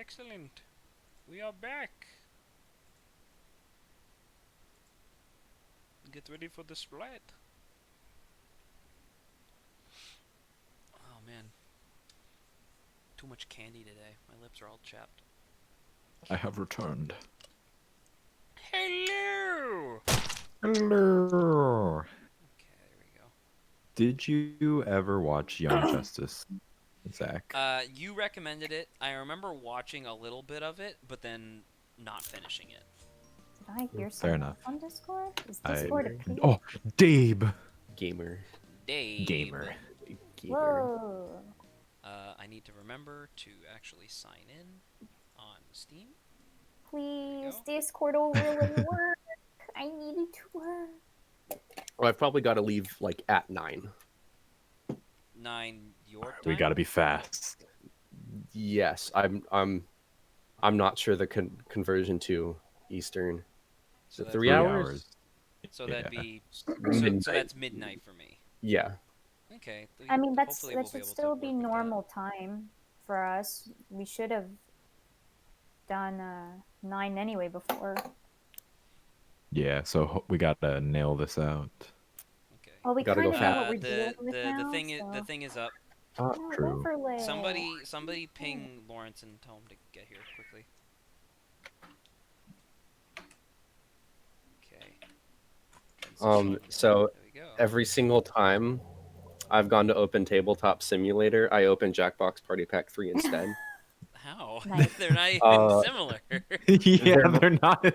Excellent. We are back. Get ready for the splat. Oh man. Too much candy today. My lips are all chapped. I have returned. Hello! Hello. Okay, there we go. Did you ever watch Young Justice, Zach? You recommended it. I remember watching a little bit of it, but then not finishing it. Did I hear Fair someone enough. on Discord? Is Discord a ping? Oh, Dabe. Gamer. Dave. Gamer. Whoa. I need to remember to actually sign in on Steam. Please, go. Discord overlay work. I need it to work. Well, I've probably got to leave like at 9. 9 your time? We gotta be fast. Yes, I'm not sure the conversion to Eastern. So So that's 3 3 hours? So Yeah. that'd be Midnight. so that's midnight for me. Yeah. Okay. I mean, that hopefully we'll be should able to still be work with that. normal time for us. We should have done 9 anyway before. Yeah, so we gotta nail this out. Okay. Well, we Gotta kind go of know fast. what we're dealing with now. The thing is up. Ah, No, true. overlay. Somebody ping Lawrence and tell him to get here quickly. Okay. So there we go. every single time I've gone to open Tabletop Simulator, I open Jackbox Party Pack 3 instead. How? Nice. They're not even similar. Yeah, they're not.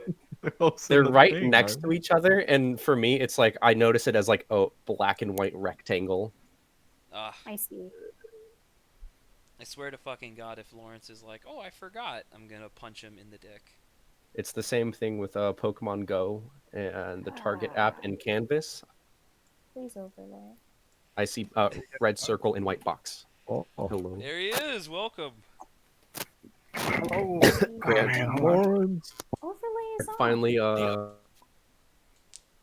They're right next to each other, and for me, it's like I notice it as like a black and white rectangle. Ugh. I see. I swear to fucking God, if Lawrence is like, "Oh, I forgot," I'm gonna punch him in the dick. It's the same thing with Pokemon Go and the Target app and Canvas. Please overlay. I see red circle and white box. Oh, Hello. There he is. Welcome. Hello. Lawrence. Overlay is on. Finally,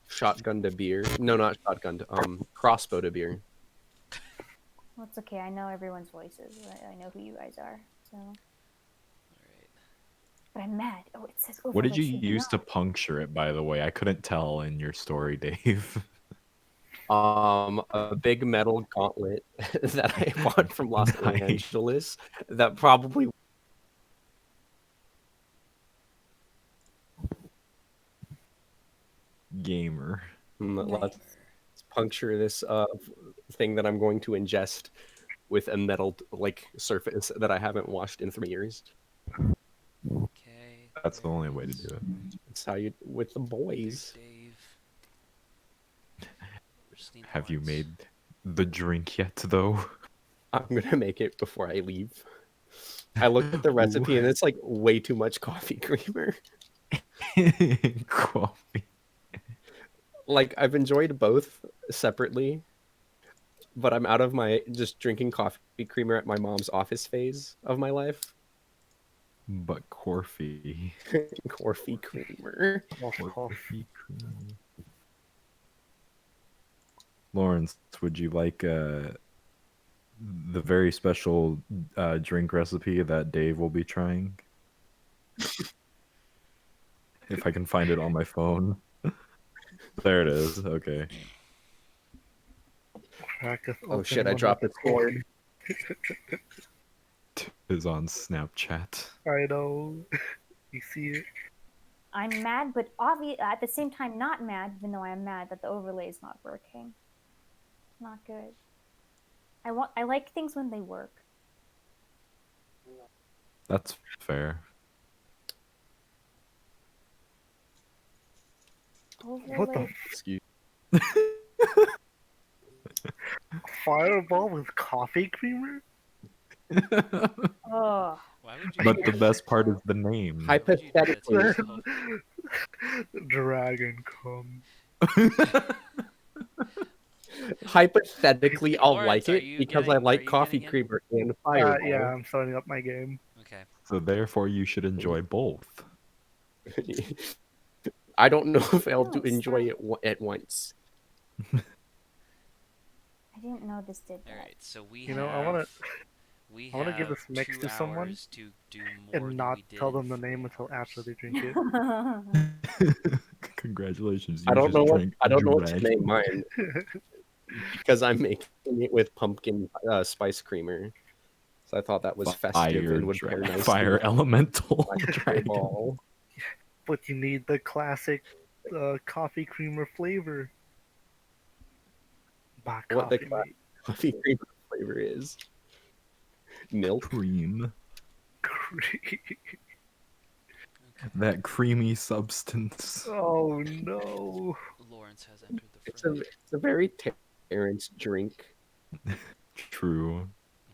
shotgun to beer. No, not shotgun to crossbow to beer. Well, it's okay. I know everyone's voices. I know who you guys are. So, All right. but I'm mad. Oh, it says overlay. What did you should use to not. puncture it, by the way? I couldn't tell in your story, Dave. A big metal gauntlet that I bought from Los Nice. Angeles that probably Gamer. let's puncture this thing that I'm going to ingest with a metal like surface that I haven't washed in 3 years. Okay. That's the there only it way to is. do it. That's how you with the There's boys. Dave. Just need Have you Lawrence. made the drink yet, though? I'm gonna make it before I leave. I looked at the recipe and it's like way too much coffee creamer. Coffee. Like I've enjoyed both separately, but I'm out of my just drinking coffee creamer at my mom's office phase of my life. But Corfy. Coffee creamer. Coffee cream. Lawrence, would you like the very special drink recipe that Dave will be trying? If I can find it on my phone. There it is. Okay. Oh shit, I dropped the cord. Is on Snapchat. I know. You see it? I'm mad, but at the same time not mad, even though I'm mad that the overlay is not working. Not good. I like things when they work. That's fair. Overlay. What the Excuse fireball with coffee creamer? Oh, Why would you? But do the that? best part is the name. Why would you do that to Hypothetically, yourself? Dragon come. hypothetically, I'll Lawrence, like are it you because I getting- are like you coffee getting in? creamer and fireball. Yeah, I'm starting up my game. Okay. So therefore you should enjoy both. I don't know if I'll No, enjoy stop. it at once. I didn't know this did that. All right. So we You know, have. We I want to give have this mix 2 to someone hours to do more and than not we did tell in them the 3 name until after hours. they drink it. Congratulations, I you don't know just what drank I don't know what to dragon. name mine because I'm making it with pumpkin spice creamer. So I thought that was festive and would pair nicely Fire with elemental my dragon. ball. But you need the classic coffee creamer flavor. Buy What the coffee, mate. coffee creamer flavor is? Milk. Cream. Okay. That creamy substance. Oh no. Lawrence has entered the It's a fray. it's a very Terrence drink. True.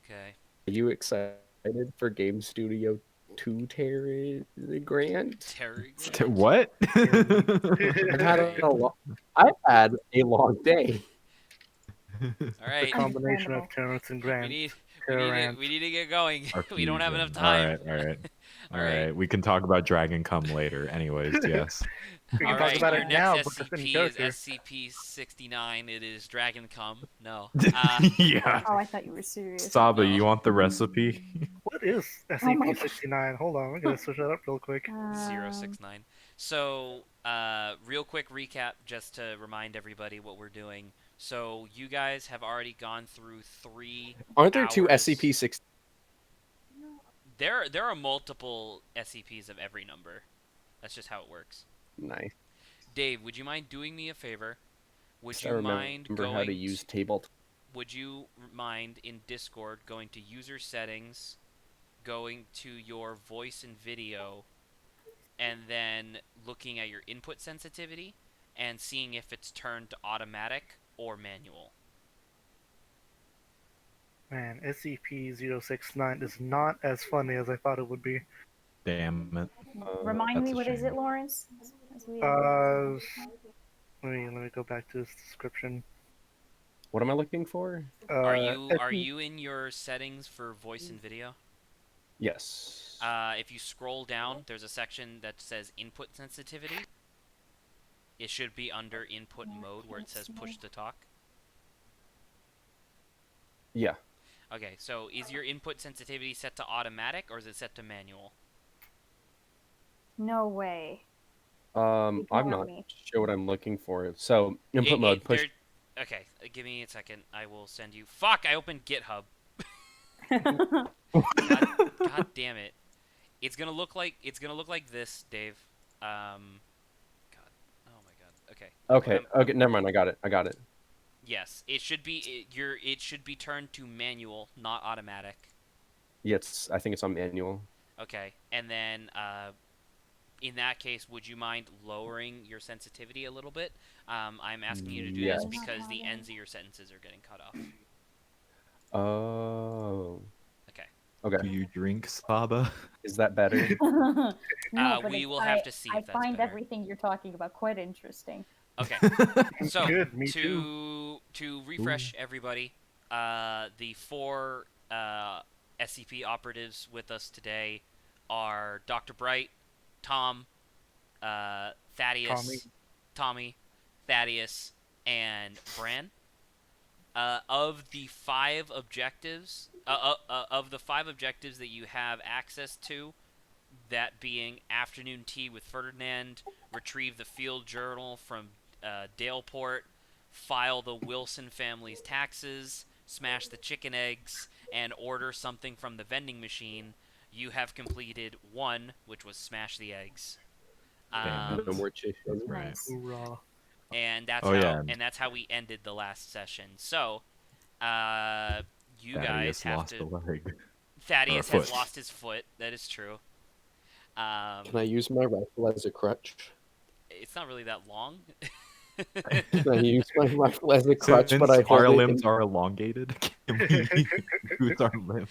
Okay. Are you excited for Game Studio 2 Grant? Terry Grant. What? I've had Alright. I've had a long day. Alright. Combination of Understandable. Terrence and We Grant. need Terrant. we need to get going. Our We don't have enough fusion. time. All right. All Alright. right. We can talk about Dragon Come later. Anyways, yes. We can talk Alright, about your it next now, but just in SCP is character. SCP-69. It is Dragon Come. No. Yeah. Oh, I thought you were serious. Saba, No. you want the recipe? What is Oh my God. SCP-69? Hold on, I'm gonna search that up real quick. 069. So, real quick recap just to remind everybody what we're doing. So, you guys have already gone through 3 Aren't there two hours. SCP-6? There are multiple SCPs of every number. That's just how it works. Nice. Dave, would you mind doing me a favor? Would I you mind remember going how to use table. would you mind in Discord going to user settings, going to your voice and video, and then looking at your input sensitivity and seeing if it's turned to automatic or manual? Man, SCP-069 is not as funny as I thought it would be. Damn it. Remind That's me, a what is it, shame. Lawrence? As we, Let me go back to this description. What am I looking for? Are SCP you in your settings for voice and video? Yes. If you scroll down, there's a section that says input sensitivity. It should be under input mode where it says push to talk. Yeah. Okay, so is your input sensitivity set to automatic or is it set to manual? no way. I'm Ignore not me. sure what I'm looking for. So input mode push. Okay, give me a second. I will send you. Fuck! I opened GitHub. God damn it! It's gonna look like this, Dave. God. Oh my God. Okay. Okay. Okay. Never mind. I got it. Yes, it should be it should be turned to manual, not automatic. Yes. I think it's on manual. Okay, and then in that case, would you mind lowering your sensitivity a little bit? I'm asking you to do this Yes. because the ends of your sentences are getting cut off. Oh. Okay. Do Okay. you drink Saba? Is that better? no, but We it's- will have to see I if that's find better. everything you're talking about quite interesting. Okay. So Good, me too. to refresh everybody, the 4 SCP operatives with us today are Dr. Bright, Tom, Thaddeus, Tommy, Thaddeus, and Bran. Of the 5 objectives, of the 5 objectives that you have access to, that being afternoon tea with Ferdinand, retrieve the field journal from Daleport, file the Wilson family's taxes, smash the chicken eggs, and order something from the vending machine, you have completed 1, which was smash the eggs. Damn it. No more chicken. Right. Nice. Hoorah. And that's Oh, how yeah. and that's how we ended the last session. So, you Thaddeus guys have lost to. a leg. Thaddeus Or a has foot. lost his foot. That is true. Can I use my rifle as a crutch? It's not really that long. Can I use my rifle as a crutch, Since but I our hold it limbs in... are elongated, can we use our limbs?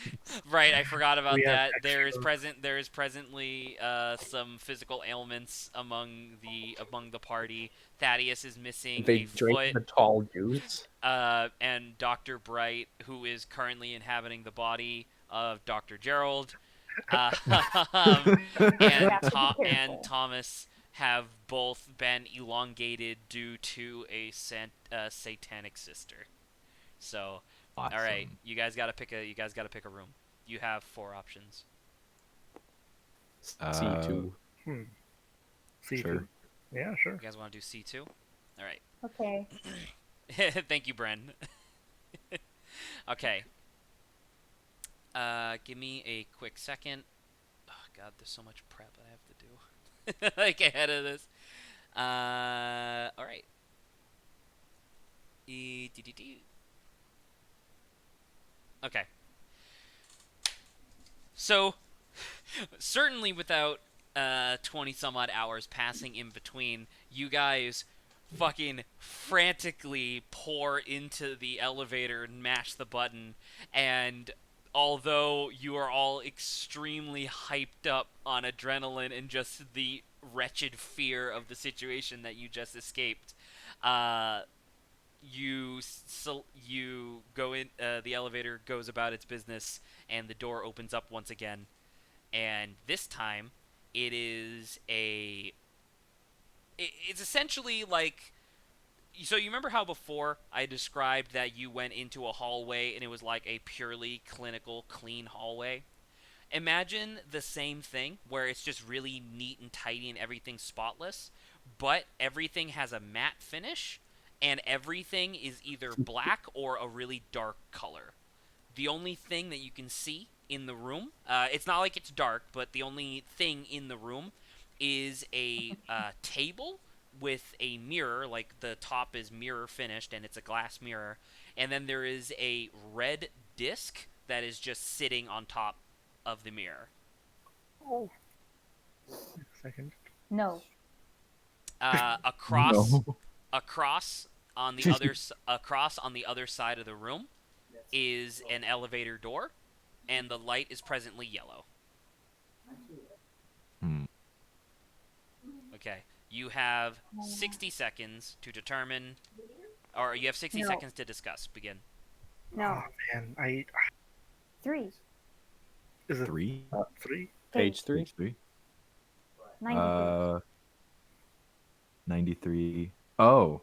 Right, I forgot about We have that. There is extras. presently some physical ailments among the party. Thaddeus is missing They a drink foot. the tall juice. And Dr. Bright, who is currently inhabiting the body of Dr. Gerald, and, have to be and careful. Thomas have both been elongated due to a satanic sister. So, Awesome. all right, you guys gotta pick a room. You have 4 options. C2. Hmm. C2. Sure. Yeah, sure. You guys want to do C2? All right. Okay. Thank you, Bren. Okay. Give me a quick second. Oh God, there's so much prep I have to do. Like ahead of this. All right. Okay. So, certainly without 20 some odd hours passing in between, you guys fucking frantically pour into the elevator and mash the button, and although you are all extremely hyped up on adrenaline and just the wretched fear of the situation that you just escaped, uh, you go in, the elevator goes about its business, and the door opens up once again, and this time it is it's essentially like, so you remember how before I described that you went into a hallway and it was like a purely clinical clean hallway? Imagine the same thing where it's just really neat and tidy and everything's spotless, but everything has a matte finish and everything is either black or a really dark color. The only thing that you can see in the room, it's not like it's dark, but the only thing in the room is a table with a mirror, like the top is mirror finished and it's a glass mirror, and then there is a red disc that is just sitting on top of the mirror. Oh. Second. No. Across No. across on the other side of the room is an elevator door, and the light is presently yellow. Hmm. Okay. You have 60 seconds to determine, or you have 60 No. seconds to discuss. Begin. No. Oh man, 3. is it 3? 3? Page 3. Page 3? 93. 93. Oh.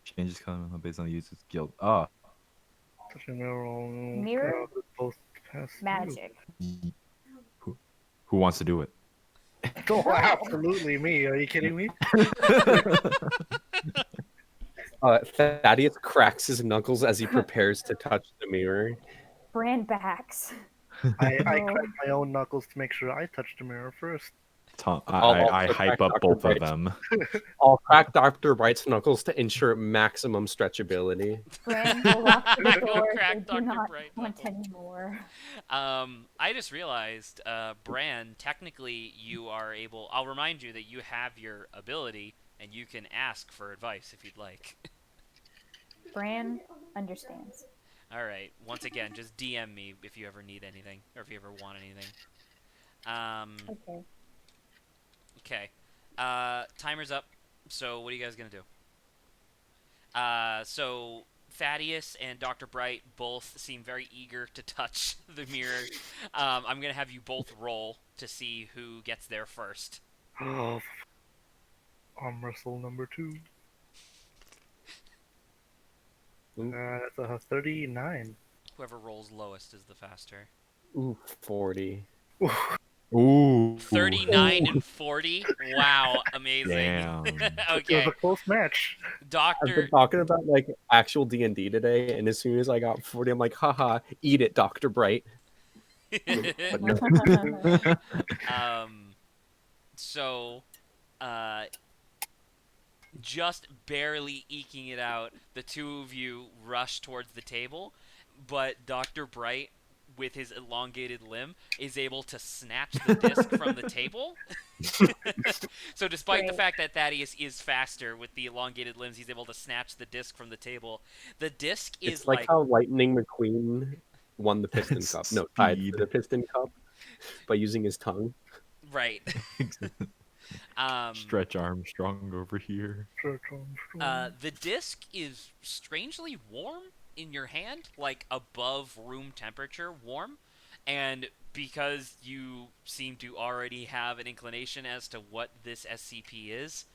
Changes color based on the user's guild. Ah. Touching mirror. Mirror? Both pass through. Magic. Who wants to do it? Oh, absolutely me. Are you kidding me? Thaddeus cracks his knuckles as he prepares to touch the mirror. Brand backs. I No. crack my own knuckles to make sure I touch the mirror first. I hype up both of them. I'll crack Dr. Bright's knuckles to ensure maximum stretchability. Brand will lock the Go door. crack They do Dr. not Bright want knuckles. anymore. I just realized, Bran, technically you are able. I'll remind you that you have your ability, and you can ask for advice if you'd like. Bran understands. All right. Once again, just DM me if you ever need anything, or if you ever want anything. Okay. Okay. Timer's up. So what are you guys gonna do? So Thaddeus and Dr. Bright both seem very eager to touch the mirror. I'm gonna have you both roll to see who gets there first. Oh, arm wrestle number 2. That's a 39. Whoever rolls lowest is the faster. Ooh, 40. Ooh. 39 and 40. Wow, amazing. Damn. It Okay, was a close match. I've Doctor. been talking about like actual D&D today, and as soon as I got 40, I'm like, haha, eat it, Dr. Bright. But no. So, just barely eking it out, the two of you rush towards the table, but Dr. Bright, with his elongated limb, is able to snatch the disc from the table. So despite the Great. fact that Thaddeus is faster with the elongated limbs, he's able to snatch the disc from the table. The disc is It's like how Lightning McQueen won the Piston Cup. No, tied Speed. for the Piston Cup by using his tongue. right. Stretch Armstrong over here. The disc is strangely warm in your hand, like above room temperature warm, and because you seem to already have an inclination as to what this SCP is,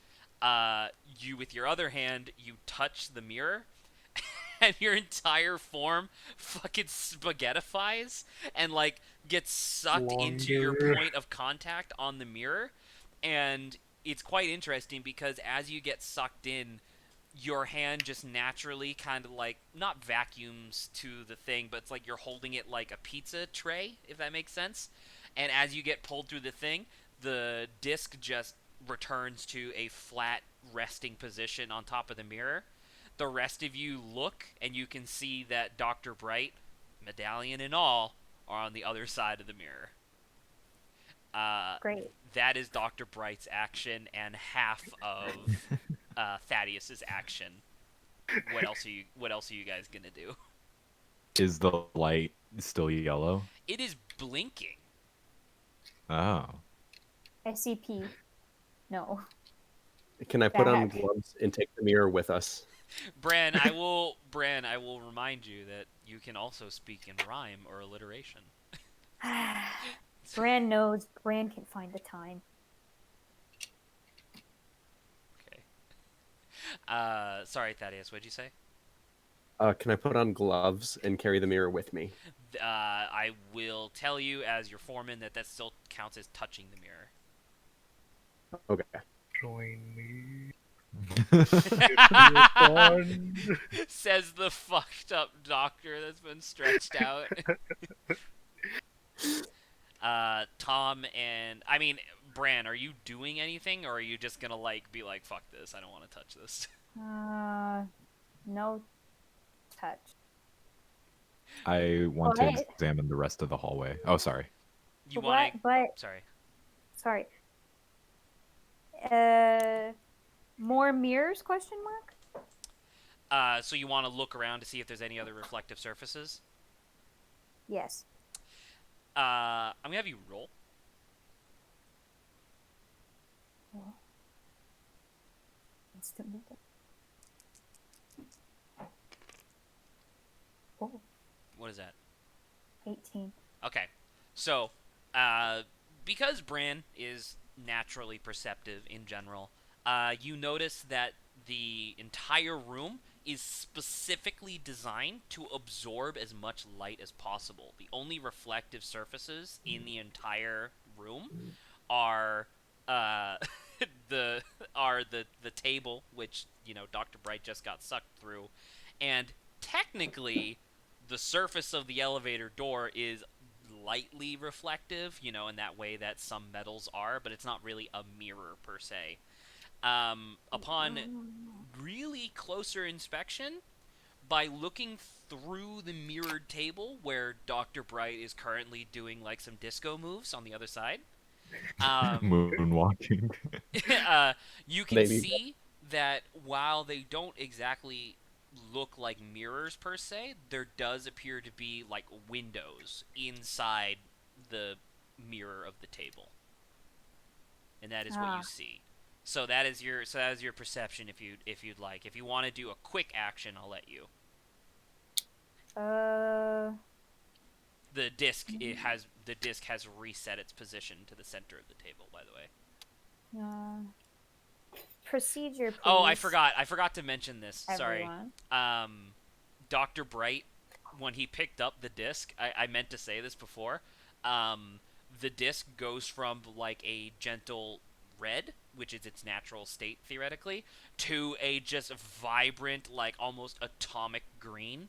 you with your other hand, you touch the mirror, and your entire form fucking spaghettifies and like gets sucked into your Longer. point of contact on the mirror. And it's quite interesting because as you get sucked in, your hand just naturally kind of like not vacuums to the thing, but it's like you're holding it like a pizza tray, if that makes sense. And as you get pulled through the thing, the disc just returns to a flat resting position on top of the mirror. The rest of you look, and you can see that Dr. Bright, medallion and all, are on the other side of the mirror. Great. That is Dr. Bright's action and half of Thaddeus's action. What else are you guys gonna do? Is the light still yellow? It is blinking. Oh. SCP. No. Can I put on Back. gloves and take the mirror with us? Bran, I will remind you that you can also speak in rhyme or alliteration. Bran knows. Bran can find the time. Okay. Sorry, Thaddeus, what'd you say? Can I put on gloves and carry the mirror with me? I will tell you as your foreman that still counts as touching the mirror. Okay. Join me. It'll be fun. Says the fucked up doctor that's been stretched out. Tom and Bran, are you doing anything, or are you just gonna like be like, fuck this, I don't want to touch this? No touch. I want to But- examine the rest of the hallway. Oh, sorry. You But want what? But Sorry. sorry. More mirrors? Question mark. So you want to look around to see if there's any other reflective surfaces? Yes. I'm gonna have you roll. Instant movement. Oh, What is that? 18. Okay. So, because Bran is naturally perceptive in general, you notice that the entire room is specifically designed to absorb as much light as possible. The only reflective surfaces in the entire room are the table, which Dr. Bright just got sucked through, and technically the surface of the elevator door is lightly reflective, in that way that some metals are, but it's not really a mirror per se. Upon really closer inspection, by looking through the mirrored table where Dr. Bright is currently doing like some disco moves on the other side, Moonwalking. you can Maybe. see that while they don't exactly look like mirrors per se, there does appear to be like windows inside the mirror of the table, and that is what you see. So that is your perception. If you'd like, if you want to do a quick action, I'll let you. The disc has reset its position to the center of the table. By the way. Procedure, please. Oh, I forgot to mention this. Everyone. Sorry. Dr. Bright, when he picked up the disc, I meant to say this before. The disc goes from like a gentle red, which is its natural state theoretically, to a just vibrant, like almost atomic green.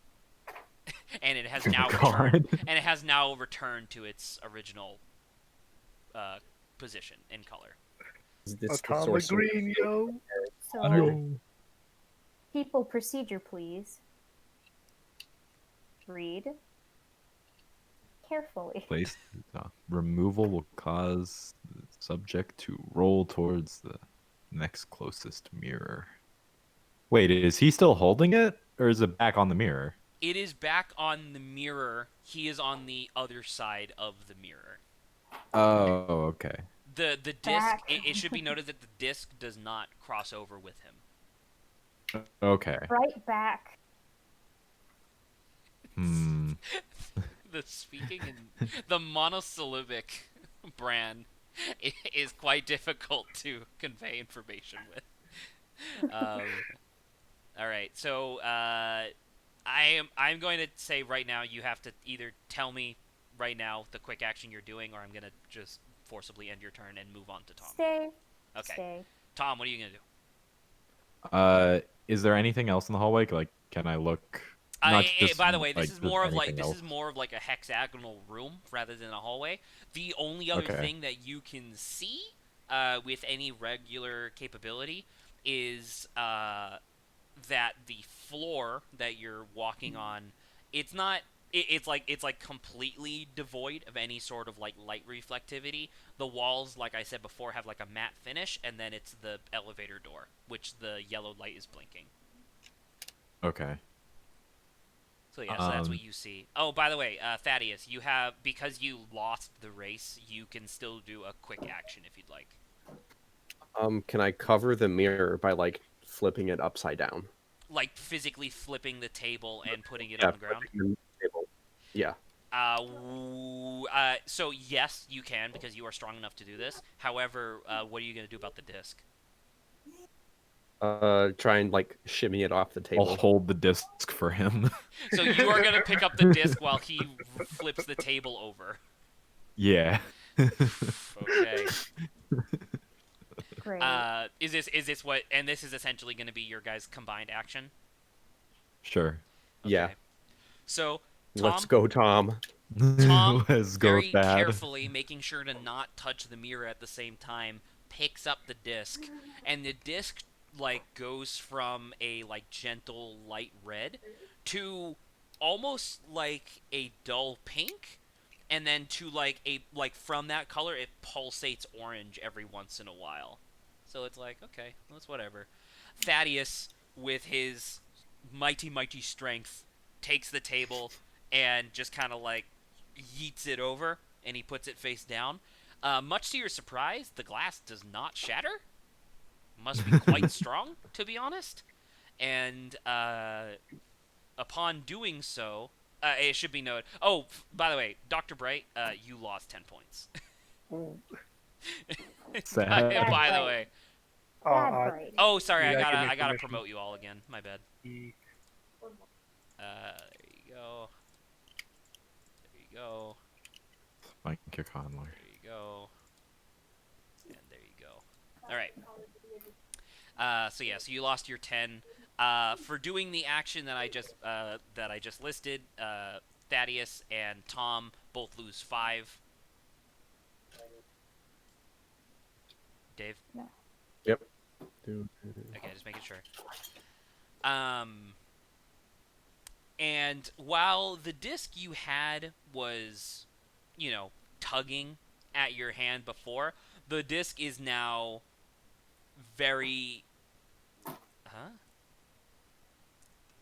And it has now returned to its original position in color. Is this the Atomic source of- green, yo. So, people, procedure, please. Read carefully. Place removal will cause the subject to roll towards the next closest mirror. Wait, is he still holding it, or is it back on the mirror? It is back on the mirror. He is on the other side of the mirror. Oh, okay. The disc. Back. It should be noted that the disc does not cross over with him. Okay. Right back. The speaking in the monosyllabic Bran is quite difficult to convey information with. All right, so I'm going to say right now you have to either tell me right now the quick action you're doing, or I'm gonna just forcibly end your turn and move on to Tom. Stay. Okay. Stay. Tom, what are you gonna do? Is there anything else in the hallway? Like, can I look? Not just By the way, like just anything this else. is more of like a hexagonal room rather than a hallway. The only other Okay. thing that you can see with any regular capability is that the floor that you're walking on, it's not. It's like completely devoid of any sort of like light reflectivity. The walls, like I said before, have like a matte finish, and then it's the elevator door, which the yellow light is blinking. Okay. So yeah, so that's what you see. Oh, by the way, Thaddeus, you have, because you lost the race, you can still do a quick action if you'd like. Can I cover the mirror by like flipping it upside down? Like physically flipping the table and putting it Yeah, on the ground. flipping the table. Yeah. So yes, you can because you are strong enough to do this. However, what are you gonna do about the disc? Try and like shimmy it off the I'll table. hold the disc for him. So you are gonna pick up the disc while he flips the table over. Yeah. Okay. Great. Is this what? And this is essentially gonna be your guys' combined action. Sure. Yeah. Okay. So Tom, Let's go, Tom. Tom, Let's go, very Thad. carefully, making sure to not touch the mirror at the same time, picks up the disc, and the disc like goes from a like gentle light red to almost like a dull pink, and then to like from that color it pulsates orange every once in a while. So it's like, okay, that's whatever. Thaddeus, with his mighty strength, takes the table and just kind of like yeets it over, and he puts it face down. Much to your surprise, the glass does not shatter. Must be quite strong, to be honest. And upon doing so, it should be noted. Oh, by the way, Dr. Bright, you lost 10 points. Sad. By the way. Bad bright. Oh, sorry, Yeah, give me I gotta permission. promote you all again. My bad. E- There you go. There you go. Mike Conley. There you go. And there you go. All right. So yeah, so you lost your 10. For doing the action that I just listed, Thaddeus and Tom both lose 5. Dave? No. Yep. Okay, just making sure. And while the disc you had was, tugging at your hand before, the disc is now very... Huh?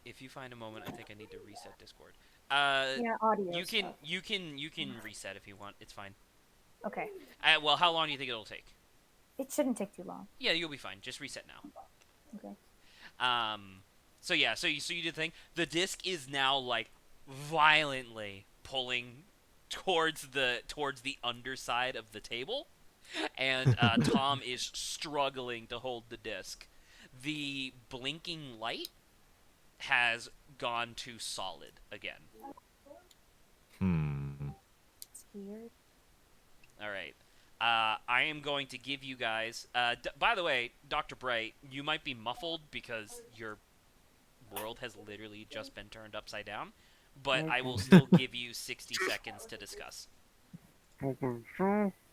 If you find a moment, I think I need to reset Discord. Yeah, audio. You can stuff. you can reset if you want. It's fine. Okay. Well, how long do you think it'll take? It shouldn't take too long. Yeah, you'll be fine. Just reset now. Okay. So yeah, so you did the thing. The disc is now like violently pulling towards the underside of the table, and Tom is struggling to hold the disc. The blinking light has gone to solid again. It's weird. All right. I am going to give you guys... by the way, Dr. Bright, you might be muffled because your world has literally just been turned upside down, but I will still give you 60 seconds to discuss. All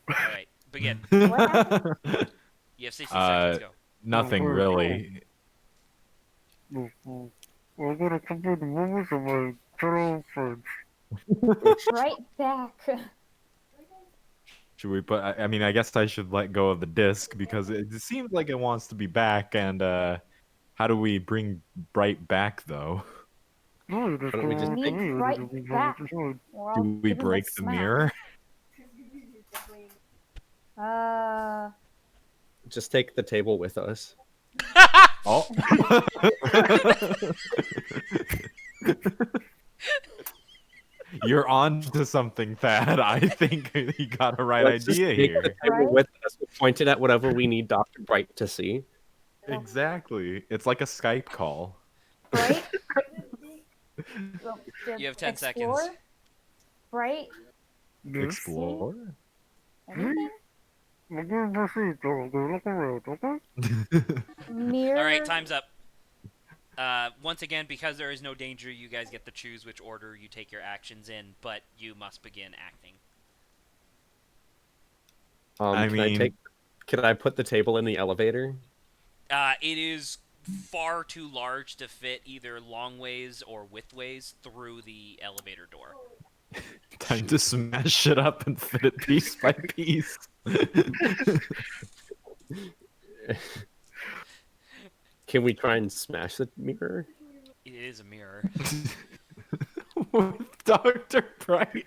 right, begin. What happened? You have 60 seconds, go. Nothing really. I'm gonna compare the moments of my turtle friends. Right back. Should we put? I mean, I guess I should let go of the disc because it seems like it wants to be back. And how do we bring Bright back, though? No, you Why don't we just Need take- right back. Or I'll Do we give him a break the smack. mirror? Just take the table with us. Oh. You're on to something, Thad. I think you got a right Let's just idea take here. the table Right? with us. We'll point it at whatever we need Dr. Bright to see. Exactly. It's like a Skype call. Right? Well, to You have 10 explore, seconds. right? Explore. Anything? All right, Mirror. time's up. Once again, because there is no danger, you guys get to choose which order you take your actions in, but you must begin acting. I mean, Can I put the table in the elevator? It is far too large to fit either long ways or width ways through the elevator door. time to smash it up and fit it piece by piece. Can we try and smash the mirror? It is a mirror. With Dr. Bright.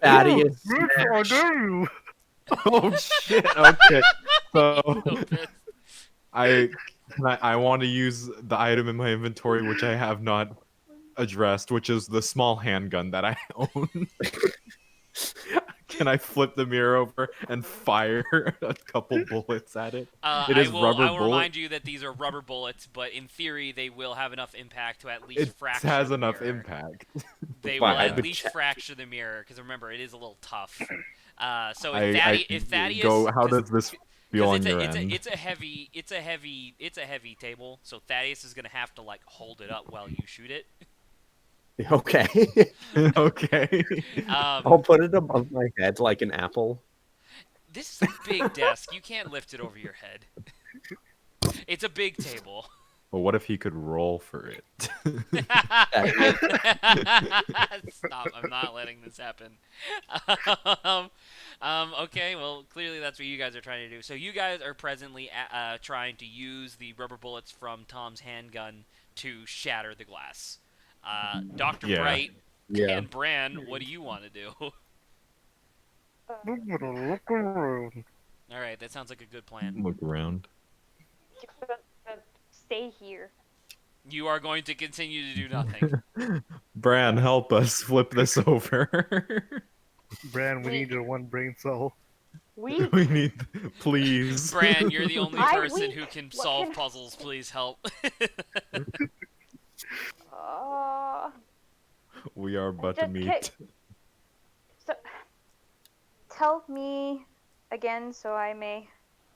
Thaddeus, Yes, I dare you. Oh shit. Okay. So So pissed. I want to use the item in my inventory which I have not addressed, which is the small handgun that I own. Can I flip the mirror over and fire a couple bullets at it? It is rubber I will bullet. remind you that these are rubber bullets, but in theory they will have enough impact to at least It fracture has the enough mirror. impact. They Fine, will I at would least check. fracture the mirror, because remember, it is a little tough. So I if Thaddeus go. How does this feel on your end? it's a heavy table, so Thaddeus is gonna have to like hold it up while you shoot it. Okay. Okay. I'll put it above my head like an apple. This is a big desk. You can't lift it over your head. It's a big table. But what if he could roll for it? Stop! I'm not letting this happen. Okay. Well, clearly that's what you guys are trying to do. So you guys are presently trying to use the rubber bullets from Tom's handgun to shatter the glass. Dr. Yeah. Bright Yeah. and Bran, what do you want to do? I'm gonna look around. All right, that sounds like a good plan. Look around. Stay here. You are going to continue to do nothing. Bran, help us flip this over. Bran, we need your one brain cell. We. We need, please. Bran, you're the only I- person we- who can what solve can I- puzzles. Please help. We are but to Just meet. So, tell me again so I may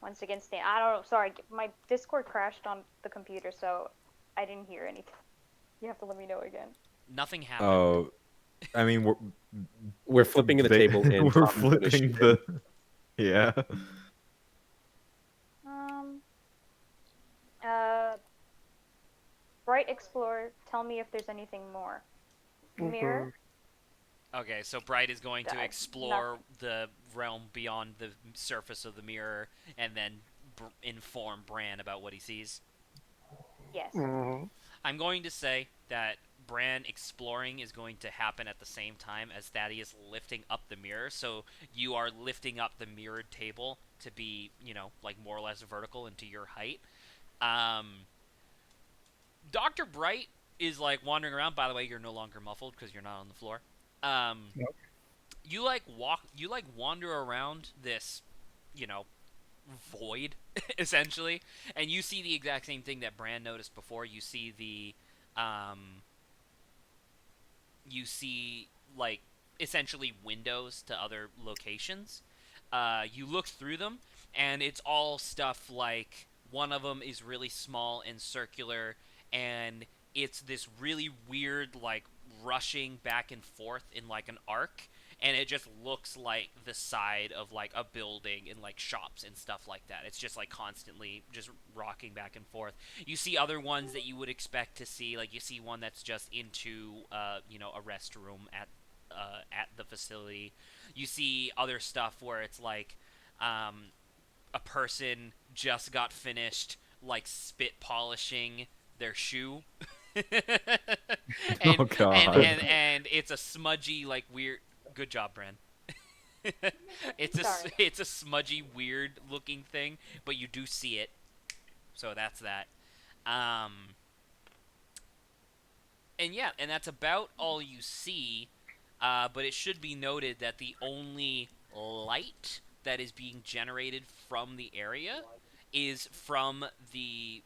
once again stay. I don't know. Sorry, my Discord crashed on the computer, so I didn't hear anything. You have to let me know again. Nothing happened. Oh, I mean, We're flipping the they- table and we're Tom's gonna flipping shoot the. him. Yeah. Bright Explorer, tell me if there's anything more. Mirror. Okay, so Bright is going to Nothing. explore the realm beyond the surface of the mirror and then inform Bran about what he sees. Yes. I'm going to say that Bran exploring is going to happen at the same time as Thaddeus lifting up the mirror, so you are lifting up the mirrored table to be, like more or less vertical into your height. Dr. Bright is like wandering around. By the way, you're no longer muffled because you're not on the floor. Nope. You wander around this, void essentially, and you see the exact same thing that Bran noticed before. You see like essentially windows to other locations. You look through them, and it's all stuff like one of them is really small and circular, and it's this really weird, like, rushing back and forth in, like, an arc, and it just looks like the side of, like, a building and, like, shops and stuff like that. It's just, like, constantly just rocking back and forth. You see other ones that you would expect to see, like, you see one that's just into, a restroom at the facility. You see other stuff where it's, like, a person just got finished, like, spit polishing their shoe. Oh, God. And it's a smudgy, like, weird. Good job, Bran. Sorry. It's a smudgy, weird looking thing, but you do see it. So that's that. And yeah, and that's about all you see. But it should be noted that the only light that is being generated from the area is from the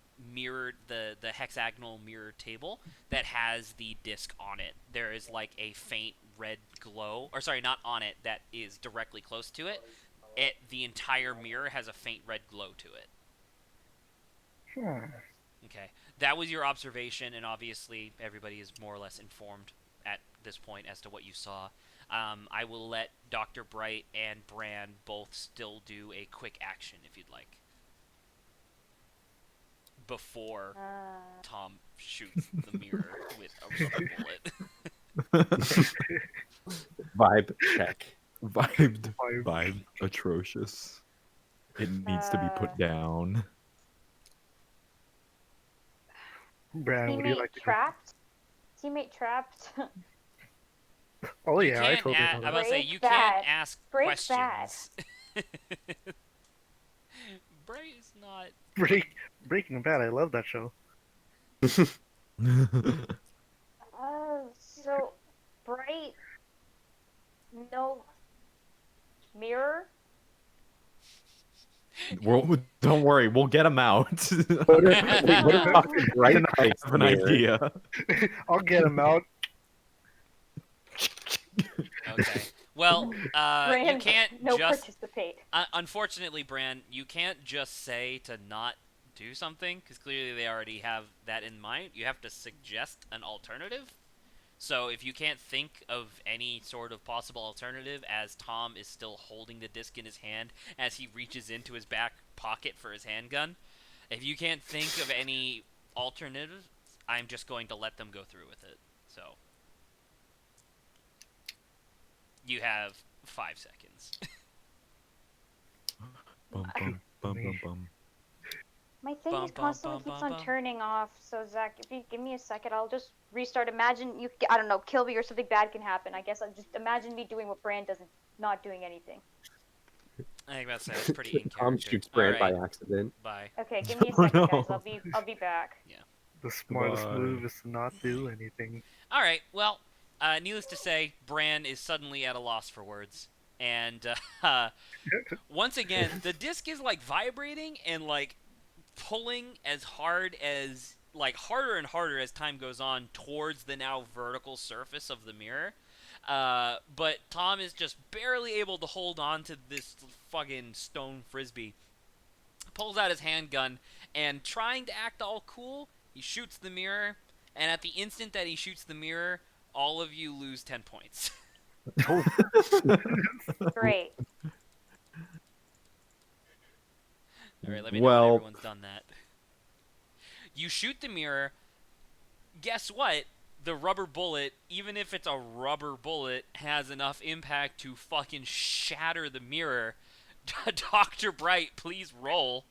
the hexagonal mirror table that has the disc on it. There is like a faint red glow, or sorry, not on it, that is directly close to it. The entire mirror has a faint red glow to it. Hmm. Okay, that was your observation, and obviously everybody is more or less informed at this point as to what you saw. I will let Dr. Bright and Bran both still do a quick action if you'd like, before Tom shoots the mirror with a rubber bullet. Vibe check. Vibe atrocious. It needs to be put down. Brand, would you Teammate like to go? trapped. Teammate trapped. Oh You yeah, I can't totally know I'm that. about to say, Break you bad. can't ask Break questions. Bray's not. Breaking Bad, I love that show. So Bright, no mirror. Don't worry, we'll get him out. What if Dr. Bright I fights have an mirror? idea. I'll get him out. Okay. Well, you Bran, can't no just. participate. Unfortunately, Bran, you can't just say to not do something, because clearly they already have that in mind. You have to suggest an alternative. So if you can't think of any sort of possible alternative, as Tom is still holding the disc in his hand as he reaches into his back pocket for his handgun, if you can't think of any alternatives, I'm just going to let them go through with it. So you have 5 seconds. Bum, bum, bum, bum, bum. My thing Bum, is bum, constantly bum, keeps bum, on bum. turning off. So Zach, if you give me a second, I'll just restart. Imagine you, I don't know, kill me or something bad can happen. I guess I'll just imagine me doing what Bran doesn't, not doing anything. I think that's pretty in Tom character. shoots Brand All right, by accident. bye. Okay, give me a Oh, second, guys. no. I'll be back. The smartest Goodbye. move is to not do anything. All right. Well, needless to say, Bran is suddenly at a loss for words, and once again, the disc is like vibrating and like pulling as hard as harder and harder as time goes on towards the now vertical surface of the mirror. But Tom is just barely able to hold on to this fucking stone frisbee. Pulls out his handgun and, trying to act all cool, he shoots the mirror. And at the instant that he shoots the mirror, all of you lose 10 points. Great. All right, let me know when Well, everyone's done that. You shoot the mirror. Guess what? The rubber bullet, even if it's a rubber bullet, has enough impact to fucking shatter the mirror. Dr. Bright, please roll.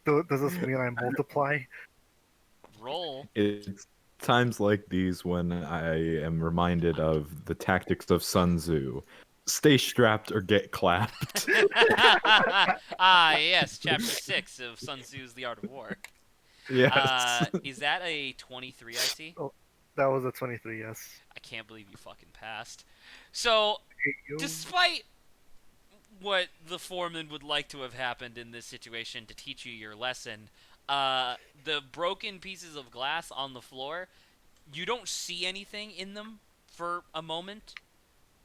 Does this mean I multiply? Roll. it's times like these when I am reminded of the tactics of Sun Tzu. Stay strapped or get clapped. Ah, yes, chapter 6 of Sun Tzu's The Art of War. Yes. Is that a 23 I see? That was a 23, yes. I can't believe you fucking passed. So, Hey, yo. despite what the foreman would like to have happened in this situation to teach you your lesson, the broken pieces of glass on the floor, you don't see anything in them for a moment,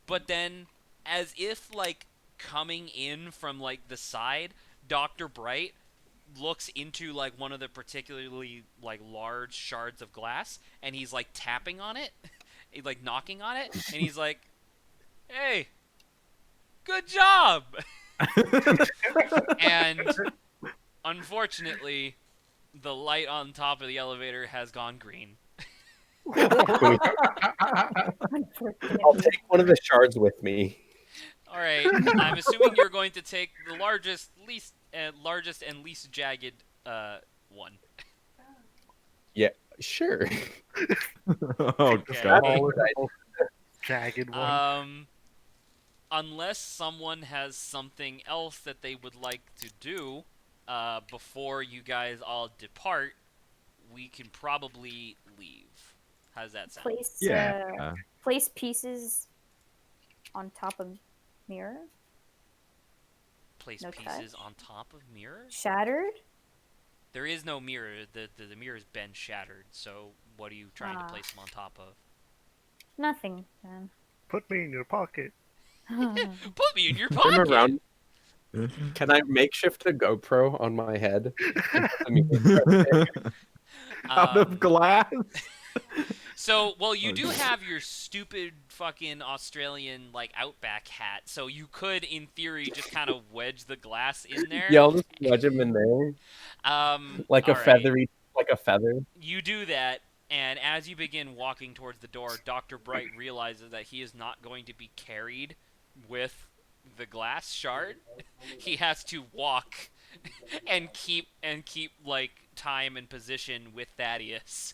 but then, as if like coming in from like the side, Dr. Bright looks into like one of the particularly like large shards of glass, and he's like tapping on it, he's like knocking on it, and he's like, "Hey, good job!" And unfortunately, the light on top of the elevator has gone green. I'll take one of the shards with me. All right, I'm assuming you're going to take the largest and least jagged one. Yeah, sure. Oh, Okay. God. Smallest, most jagged one. Unless someone has something else that they would like to do before you guys all depart, we can probably leave. How does that sound? Yeah. Place pieces on top of mirror. place No pieces touch. on top of mirrors? Shattered? There is no mirror. The mirror's been shattered. So what are you trying to Ah. place them on top of? Nothing then. Put me in your pocket. Put me in your Turn pocket. around. Can I makeshift a GoPro on my head? I mean, Out of glass. So, well, you Oh, do God. have your stupid fucking Australian like Outback hat, so you could, in theory, just kind of wedge the glass in there. yeah, I'll just wedge him in there like All a right, like a feather. you do that, and as you begin walking towards the door, Doctor Bright realizes that he is not going to be carried with the glass shard. He has to walk and keep like time and position with Thaddeus.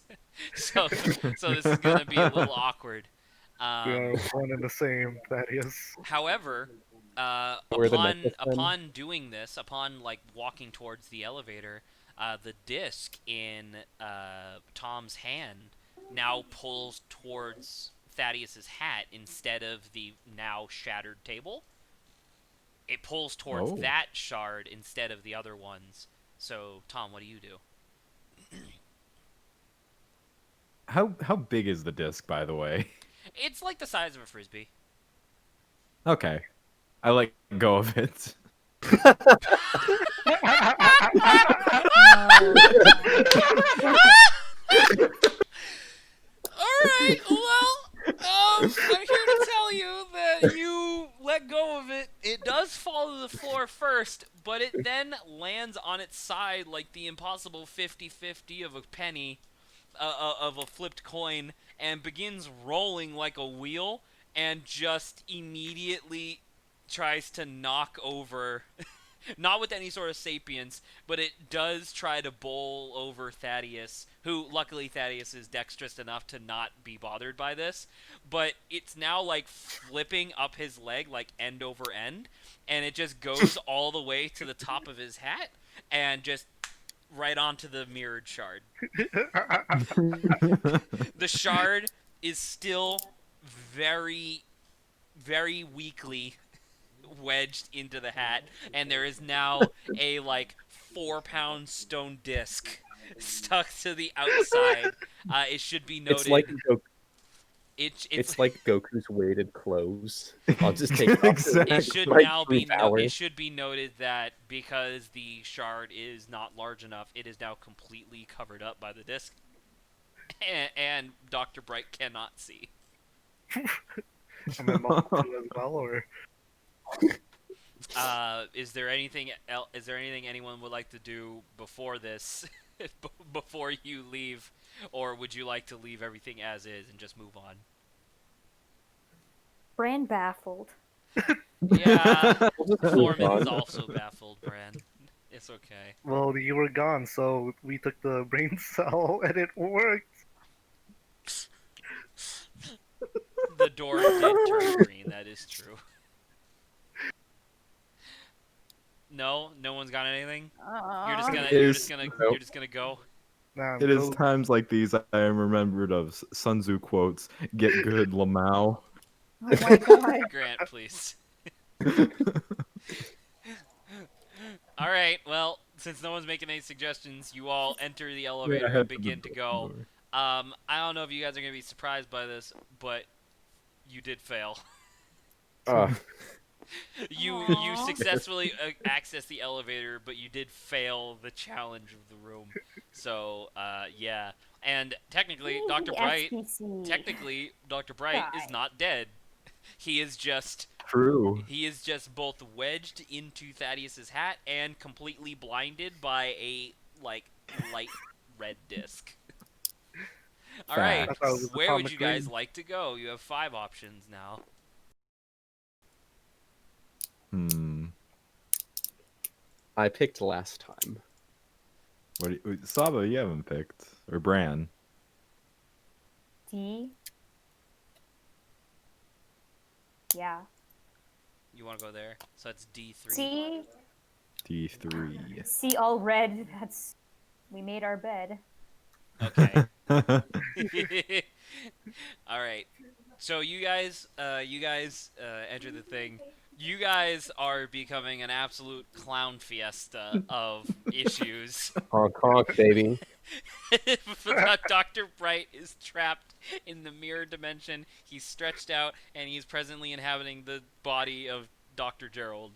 so this is gonna be a little awkward. We are Um, one and the same, Thaddeus. however, Wear the necklace then. upon doing this, upon like walking towards the elevator, the disc in Tom's hand now pulls towards Thaddeus's hat instead of the now shattered table. It pulls towards Oh. that shard instead of the other ones. So, Tom, what do you do? How big is the disc, by the way? It's like the size of a frisbee. Okay. I let go of it. Alright, well, I'm here to tell you that you let go of it. It does fall to the floor first, but it then lands on its side like the impossible 50-50 of a penny, of a flipped coin, and begins rolling like a wheel, and just immediately tries to knock over not with any sort of sapience, but it does try to bowl over Thaddeus, who luckily Thaddeus is dexterous enough to not be bothered by this, but it's now like flipping up his leg like end over end, and it just goes all the way to the top of his hat and just right onto the mirrored shard. The shard is still very, very weakly wedged into the hat, and there is now a like 4-pound stone disc stuck to the outside. It should be noted. It's like it's it's like Goku's weighted clothes. I'll just take it off. Exactly. it should Like now true be power. it should be noted that because the shard is not large enough, it is now completely covered up by the disc, and Dr. Bright cannot see. And then Mom too as well, or Is there anything anyone would like to do before this, before you leave, or would you like to leave everything as is and just move on? Bran baffled. Yeah, We'll just move Foreman is on. also baffled, Bran. It's okay. well, you were gone, so we took the brain cell and it worked. The door did turn green. That is true. No one's got anything. You're just gonna It you're is- just gonna Nope. you're just gonna go. Nah, It is go- times like these I am remembered of Sun Tzu quotes. Get good, Lamau. Oh my god. Grant, please. All right. Well, since no one's making any suggestions, you all enter the elevator and begin to go. I don't know if you guys are gonna be surprised by this, but you did fail. You Aw. successfully accessed the elevator, but you did fail the challenge of the room. So yeah, and technically, Dr. Bright is not dead. He is just True. both wedged into Thaddeus's hat and completely blinded by a like light red disc. All right, I thought it was where would you atomic guys ring. like to go? You have 5 options now. I picked last time. Saba, you haven't picked. Or Bran. D. Yeah. You want to go there? So that's D3. C. D3. C all red. That's. We made our bed. Okay. All right. So you guys enter the thing. You guys are becoming an absolute clown fiesta of issues. Honk honk, baby. Dr. Bright is trapped in the mirror dimension. He's stretched out, and he's presently inhabiting the body of Dr. Gerald.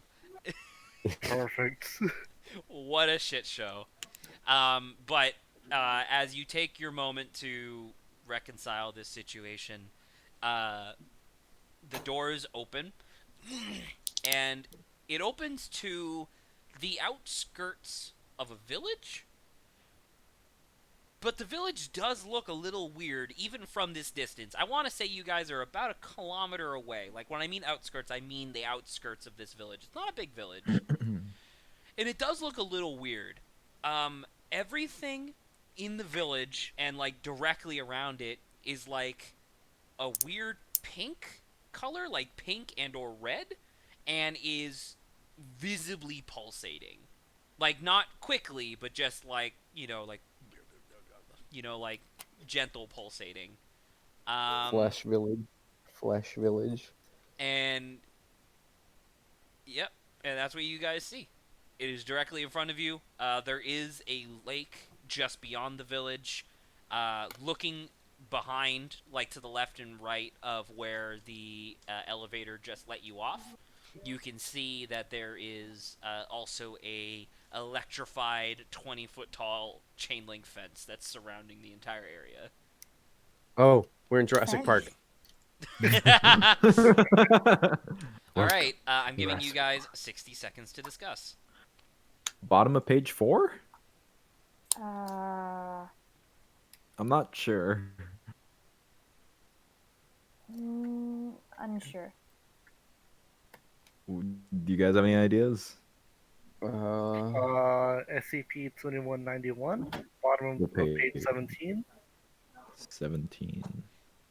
Perfect. What a shit show. But as you take your moment to reconcile this situation, uh, the doors open, and it opens to the outskirts of a village. But the village does look a little weird, even from this distance. I want to say you guys are about a kilometer away. Like, when I mean outskirts, I mean the outskirts of this village. It's not a big village. And it does look a little weird. Everything in the village and, like, directly around it is, like, a weird pink color, like pink and or red, and is visibly pulsating. Like, not quickly, but just, like, like gentle pulsating. Flesh village. Flesh village. And yep, and that's what you guys see. It is directly in front of you. There is a lake just beyond the village. Looking behind, like to the left and right of where the elevator just let you off, you can see that there is also a electrified 20-foot tall chain link fence that's surrounding the entire area. Oh, we're in Jurassic Park. All right, I'm giving you guys 60 seconds to discuss. Bottom of page 4? Uh, I'm not sure. unsure. Do you guys have any ideas? SCP-2191, bottom of What page page? 17. 17.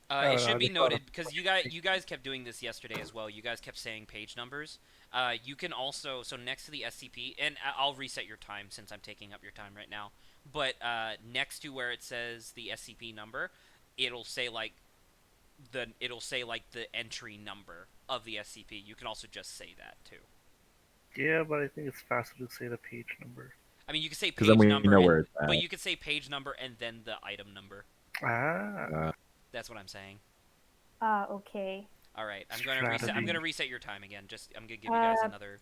It should I be just thought noted of- because you guys kept doing this yesterday as well. You guys kept saying page numbers. You can also next to the SCP, and I'll reset your time since I'm taking up your time right now. But next to where it says the SCP number, it'll say like the entry number of the SCP. You can also just say that too. Yeah, but I think it's faster to say the page number. I mean, you can say Because then page we number, know where it's but at. you could say page number and then the item number. Ah. That's what I'm saying. Okay. All right, I'm gonna reset. I'm Strategy. gonna reset your time again. I'm gonna give you guys another.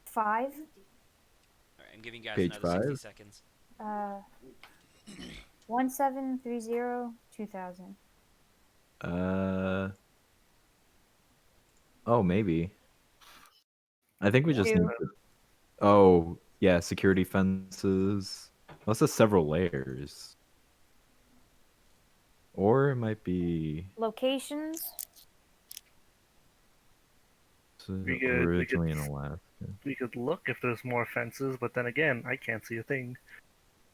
5. All right, I'm giving you guys Page another 60 5? seconds. 1730 2000. Oh, maybe. I think we just Two. need to... Oh, yeah, security fences. Well, that's several layers. Or it might be Locations. We could- originally in Alaska. We could look if there's more fences, but then again, I can't see a thing.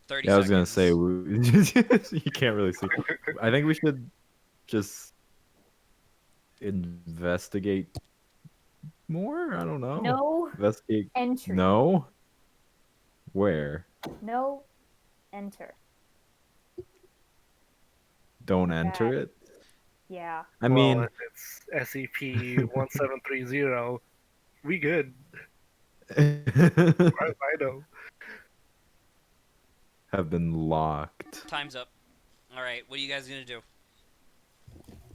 30 Yeah, I was seconds. gonna say you can't really see. I think we should just investigate more. I don't know. No Investigate. entry. No. Where? No enter. Don't Okay. enter it. Yeah. I mean, if it's SCP-1730, we good. I know. have been locked. Time's up. All right, what are you guys gonna do?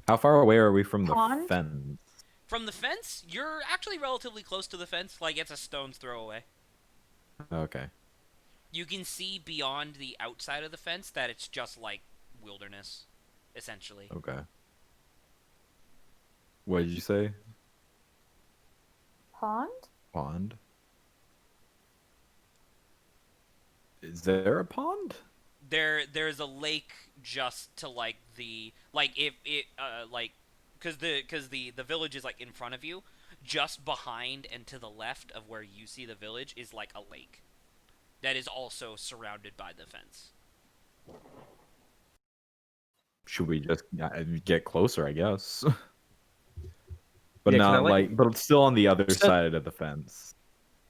How far away are we from the Pond? fence? From the fence, you're actually relatively close to the fence. Like it's a stone's throw away. Okay. You can see beyond the outside of the fence that it's just like wilderness, essentially. Okay. What did you say? Pond? Pond? Is there a pond? There's a lake just to like the if it because the village is like in front of you, just behind and to the left of where you see the village is like a lake that is also surrounded by the fence. Should we just get closer, I guess? But Yeah, can I, not like- but it's still on the other You said- side of the fence.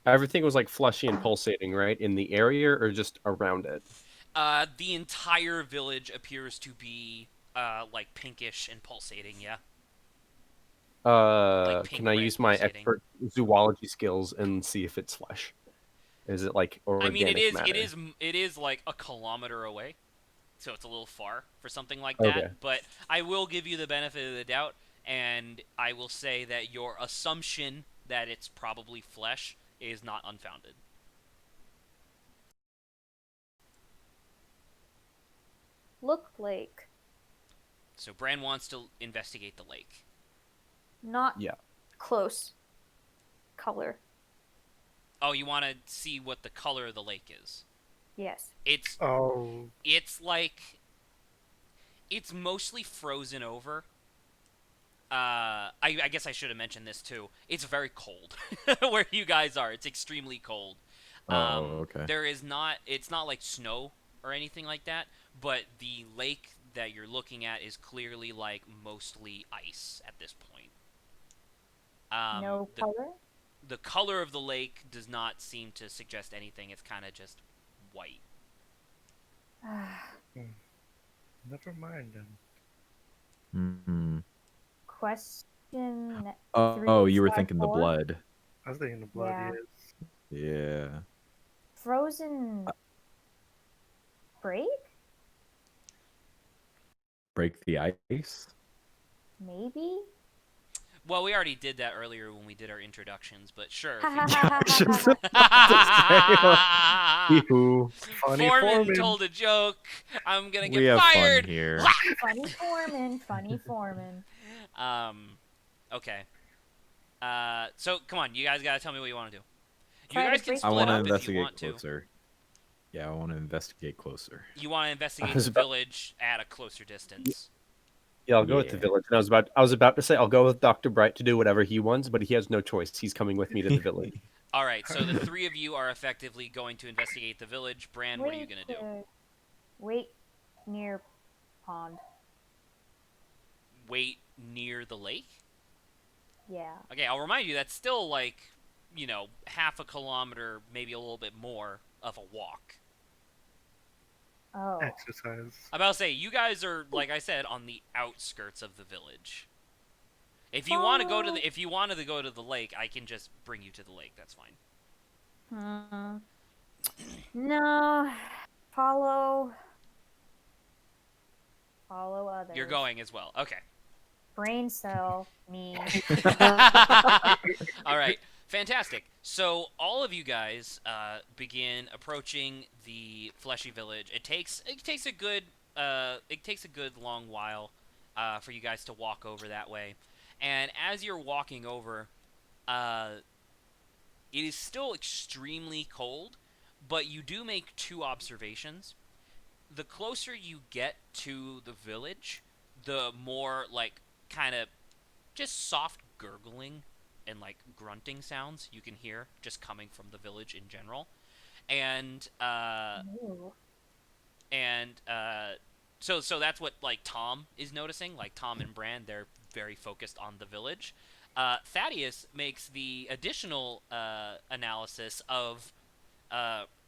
Everything was like fleshy and pulsating, right? In the area or just around it? The entire village appears to be like pinkish and pulsating. Yeah. Like pink Can I red use my pulsating. expert zoology skills and see if it's flesh? Is it like I mean, organic matter? it is like a kilometer away, so it's a little far for something like Okay. that. But I will give you the benefit of the doubt, and I will say that your assumption that it's probably flesh is not unfounded. Look like So Bran wants to investigate the lake. not Yeah. close color. Oh, you want to see what the color of the lake is? Yes. It's Oh, like it's mostly frozen over. I guess I should have mentioned this too. It's very cold where you guys are. It's extremely cold. Oh, okay. There is not. It's not like snow or anything like that. But the lake that you're looking at is clearly like mostly ice at this point. No The color. the color of the lake does not seem to suggest anything. It's kind of just white. never mind then. Hmm. Question Oh, you were thinking the 3/4. blood. I was thinking the blood Yeah. is. Yeah. Frozen break? Break the ice. Maybe? Well, we already did that earlier when we did our introductions, but sure. Hee-hoo. Funny Foreman Foreman. told a joke. I'm gonna We get have fired. fun here. Funny Foreman, funny Foreman. Okay. So come on, you guys gotta tell me what you want to do. You Try to guys can break I split want to up if you investigate want to. closer. Yeah, I want to investigate closer. You want to investigate was the about- village at a closer distance. Yeah, I'll go with the Yeah. village. And I was about to say I'll go with Dr. Bright to do whatever he wants, but he has no choice. He's coming with me to the village. All right, so the three of you are effectively going to investigate the village. Bran, what are you gonna do? Wait near pond. Wait near the lake? Yeah. Okay, I'll remind you that's still like, half a kilometer, maybe a little bit more of a walk. Oh. Exercise. I'm about to say, you guys are, like I said, on the outskirts of the village. If you want to go to the, if you wanted to go to the lake, I can just bring you to the lake. That's fine. No. Follow others. You're going as well. Okay. Brain cell, me. All right. Fantastic. So all of you guys begin approaching the fleshy village. It takes a good long while for you guys to walk over that way. And as you're walking over, it is still extremely cold, but you do make two observations. The closer you get to the village, the more like kind of just soft gurgling and like grunting sounds you can hear just coming from the village in general. And Ooh. so that's what like Tom is noticing. Like Tom and Bran, they're very focused on the village. Thaddeus makes the additional analysis of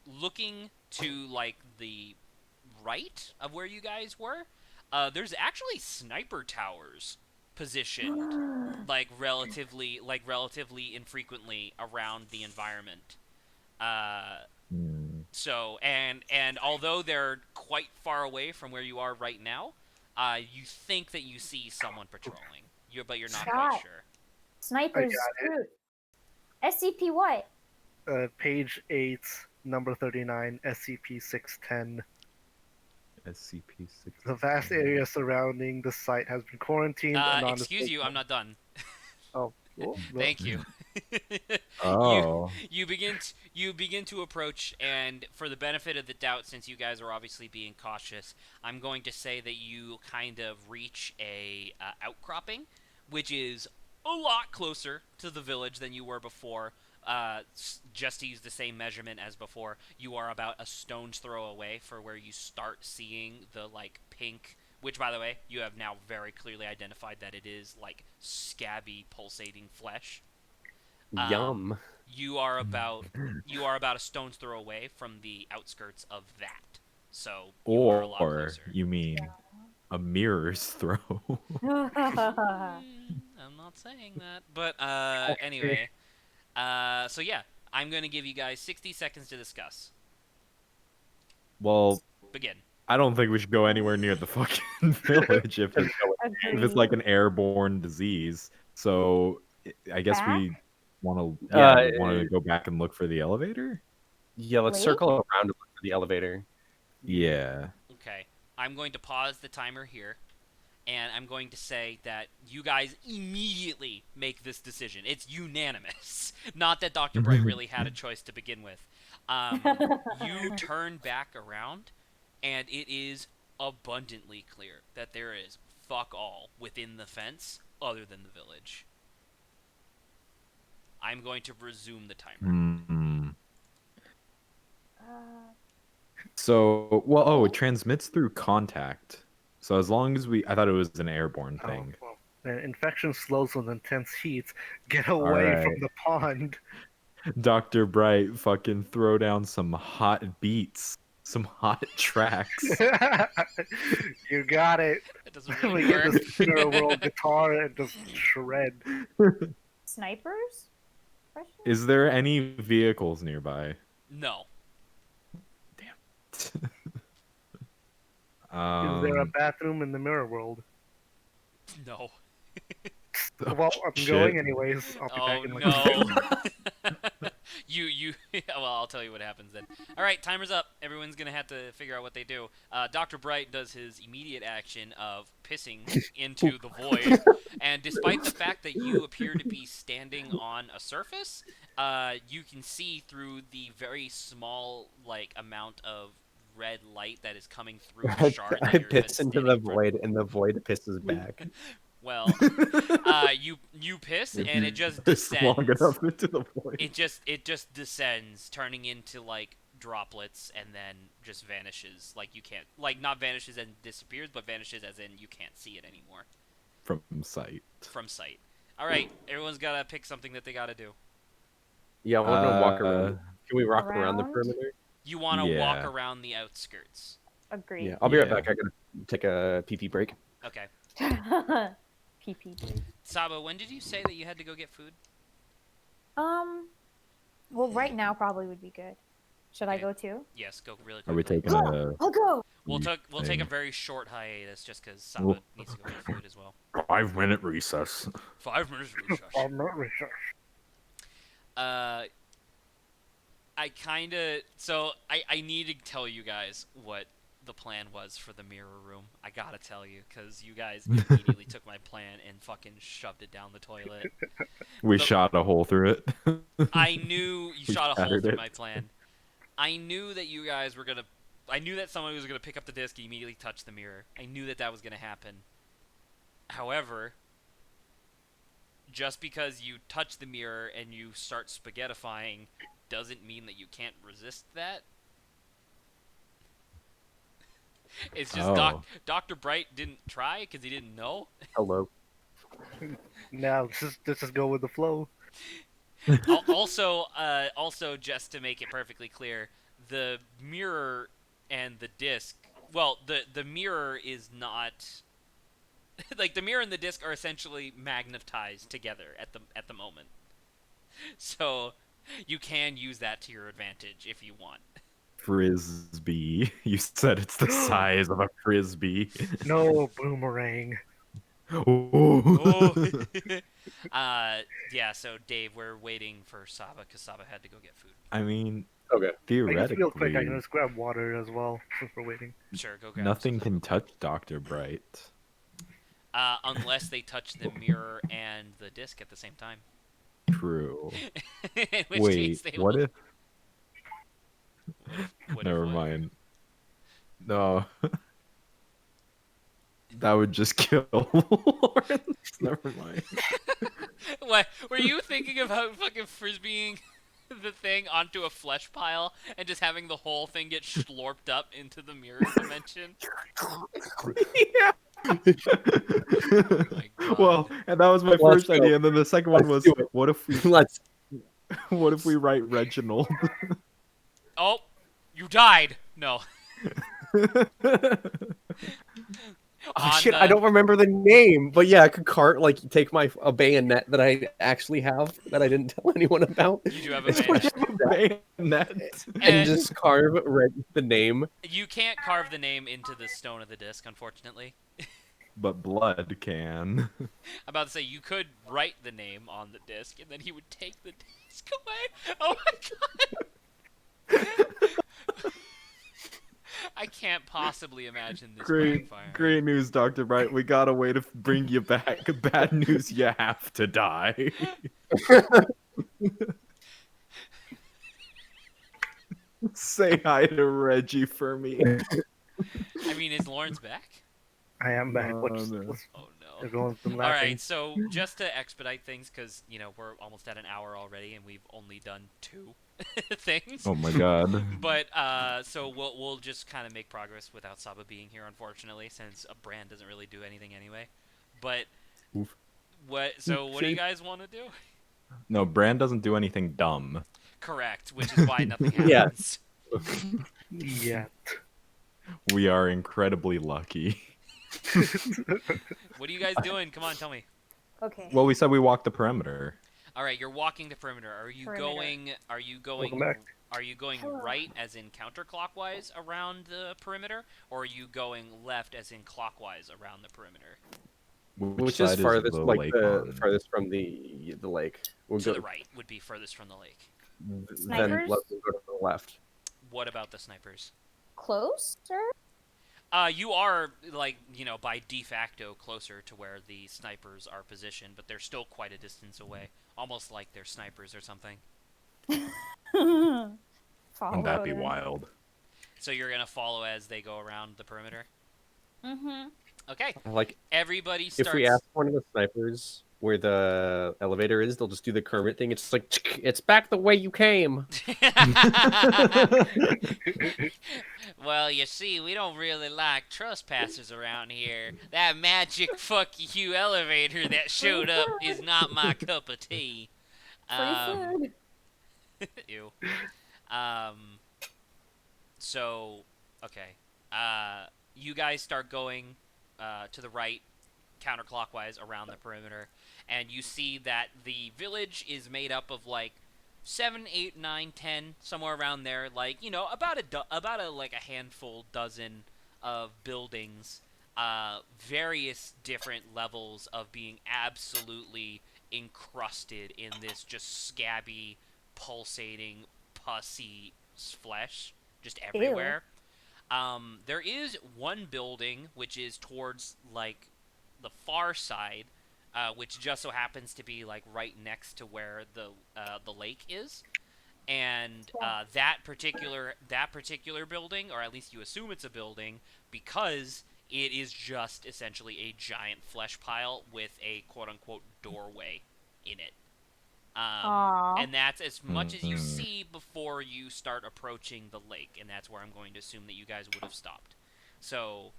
looking to like the right of where you guys were. There's actually sniper towers positioned relatively infrequently around the environment. So and although they're quite far away from where you are right now, you think that you see someone patrolling. But you're not quite Shot. sure. Sniper's screwed. SCP what? Page 8, number 39, SCP-610. SCP-6. The vast area surrounding the site has been quarantined. Excuse you, I'm not done. Oh, well, Thank you. Oh. You begin to approach, and for the benefit of the doubt, since you guys are obviously being cautious, I'm going to say that you kind of reach a outcropping, which is a lot closer to the village than you were before. Just to use the same measurement as before, you are about a stone's throw away for where you start seeing the like pink. Which, by the way, you have now very clearly identified that it is like scabby, pulsating flesh. Yum. You are about a stone's throw away from the outskirts of that. So you are a lot Or closer. you mean a mirror's throw? I'm not not saying that. But Okay. anyway, so yeah, I'm going to give you guys 60 seconds to discuss. Well, Begin. I don't think we should go anywhere near the fucking village if it's Agreed. like an airborne disease. So I guess Back? we want to Uh, want to go back and look for the elevator. Yeah, let's Wait? circle around and look for the elevator. Yeah. Okay. I'm going to pause the timer here, and I'm going to say that you guys immediately make this decision. It's unanimous. Not that Dr. Bright really had a choice to begin with. You turn back around, and it is abundantly clear that there is fuck all within the fence other than the village. I'm going to resume the timer. Hmm. Uh, So, well, oh, it transmits through contact. So as long as I thought it was an airborne Oh, thing. well, the infection slows with intense heat. Get All away from right. the pond. Dr. Bright, fucking throw down some hot beats, some hot tracks. You got it. That doesn't We really get work. the Spinner World guitar and just shred. snipers? Question? Is there any vehicles nearby? No. Is there a Um, bathroom in the Mirror World? No. Well, I'm shit. going anyways. I'll be Oh back in like no. Well, I'll tell you what happens then. All right, timer's up. Everyone's gonna have to figure out what they do. Dr. Bright does his immediate action of pissing into the void, and despite the fact that you appear to be standing on a surface, you can see through the very small amount of red light that is coming through the shard that I you've been piss into standing the in front. void, and the void pisses back. Well, you piss and it just It's long descends. enough into the void. It just descends, turning into droplets, and then just vanishes. You can't not vanishes and disappears, but vanishes as in you can't see it anymore From sight. from sight. All right, everyone's gotta pick something that they gotta do. Yeah, I want to walk Uh, around. Can we walk around the Around? perimeter? You want to walk Yeah. around the outskirts. Agreed. Yeah, I'll be right Yeah. back. I gotta take a pee break. Okay. PPD. Saba, when did you say that you had to go get food? Well, right now probably would be good. Should I Okay. go too? Yes, go really Are we quickly. taking a I'll go. We'll take a thing? very short hiatus just because Saba Well- needs to go get food as well. 5-minute recess? 5 minutes recess. I'm not really sure. I need to tell you guys what the plan was for the mirror room. I gotta tell you, because you guys immediately took my plan and fucking shoved it down the toilet. We So- shot a hole through it. I knew you We shot a hole shattered through it. my plan. I knew that you guys were gonna. I knew that someone was gonna pick up the disc and immediately touch the mirror. I knew that was gonna happen. However, just because you touch the mirror and you start spaghettifying doesn't mean that you can't resist that. It's just Oh. Dr. Bright didn't try because he didn't know. Hello. Now let's just go with the flow. Also, just to make it perfectly clear, the mirror and the disc. Well, the mirror is not. The mirror and the disc are essentially magnetized together at the moment. So you can use that to your advantage if you want. Frisbee. You said it's the size of a frisbee. No boomerang. Oh. Yeah, so Dave, we're waiting for Saba because Saba had to go get food. I mean, Okay. I guess theoretically, real quick, I can just grab water as well since we're waiting. Sure, go grab nothing some. can touch Dr. Bright. Unless they touch the mirror and the disc at the same time. True. In which Wait, case they what will... if? What if Never what? mind. No. That would just kill Lawrence. Never mind. What? Were you thinking about fucking frisbeeing the thing onto a flesh pile and just having the whole thing get slurped up into the mirror dimension? Yeah. Oh my God. Well, and that was my Let's first go. idea, and then the second one Let's was, do it. what if we, Let's. what if we write Reginald? Oh, you died. No. Oh On shit, the- I don't remember the name, but yeah, I could take a bayonet that I actually have that I didn't tell anyone about. You do have a and bayonet. Bayonet. And just carve the name. you can't carve the name into the stone of the disc, unfortunately. But blood can. I'm about to say you could write the name on the disc, and then he would take the disc away. Oh my god! I can't possibly imagine this Great, backfiring. great news, Dr. Bright. We got a way to bring you back. Bad news, you have to die. Say hi to Reggie for me. I mean, is Lawrence back? I am back. Oh, What's, no. what's Oh no. everyone's been All laughing. right, so just to expedite things, because we're almost at an hour already, and we've only done 2 things. Oh my god. But so we'll just kind of make progress without Saba being here, unfortunately, since Brand doesn't really do anything anyway. But Oof. what do you guys want to do? No, Bran doesn't do anything dumb. Correct, which is why nothing Yeah. happens. Yeah. We are incredibly lucky. What are you guys doing? Come on, tell me. Okay. Well, we said we walked the perimeter. All right, you're walking the perimeter. Are you Perimeter. going? Are you going? Welcome back. Are you going Hello. right, as in counterclockwise around the perimeter, or are you going left, as in clockwise around the perimeter? Which is side farthest, the like lake the on? farthest from the lake. We'll To go the right would be furthest from the lake. Then Snipers? let's go to the left. What about the snipers? Closer? You are, like, by de facto closer to where the snipers are positioned, but they're still quite a distance away. Almost like they're snipers or something. Wouldn't that be them. wild? So you're going to follow as they go around the perimeter? Mm-hmm. Okay. Like Everybody starts... if we ask one of the snipers where the elevator is, they'll just do the Kermit thing. It's like it's back the way you came. Well, you see, we don't really like trespassers around here. That magic fuck you elevator that showed up is not my cup of tea. Free food. Ew. So, okay. You guys start going to the right, counterclockwise around the perimeter, and you see that the village is made up of like 7, 8, 9, 10, somewhere around there. Like, about a handful, dozen of buildings, various different levels of being absolutely encrusted in this just scabby, pulsating, pussy flesh, just everywhere. There is one building which is towards like the far side, which just so happens to be like right next to where the lake is, and that particular building, or at least you assume it's a building, because it is just essentially a giant flesh pile with a quote-unquote doorway in it. Aw. And that's as much as you Mhm. see before you start approaching the lake, and that's where I'm going to assume that you guys would have stopped. So,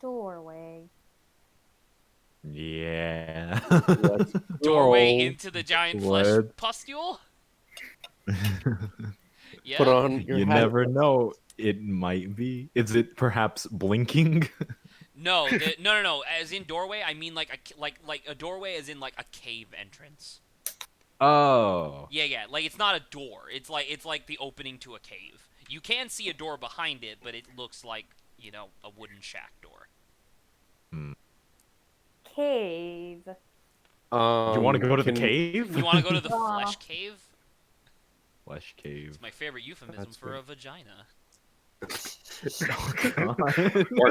Doorway. Yeah. doorway Go. into the giant flesh What? pustule? Yeah. Put on your You hat. never know. It might be. Is it perhaps blinking? No, no. As in doorway, I mean like a doorway, as in like a cave entrance. Oh. Yeah. Like it's not a door. It's like the opening to a cave. You can see a door behind it, but it looks like a wooden shack door. Cave. You want to go to the can- cave? You want to go to the Aw. flesh cave? Flesh cave. It's my favorite euphemism That's for great. a vagina. Or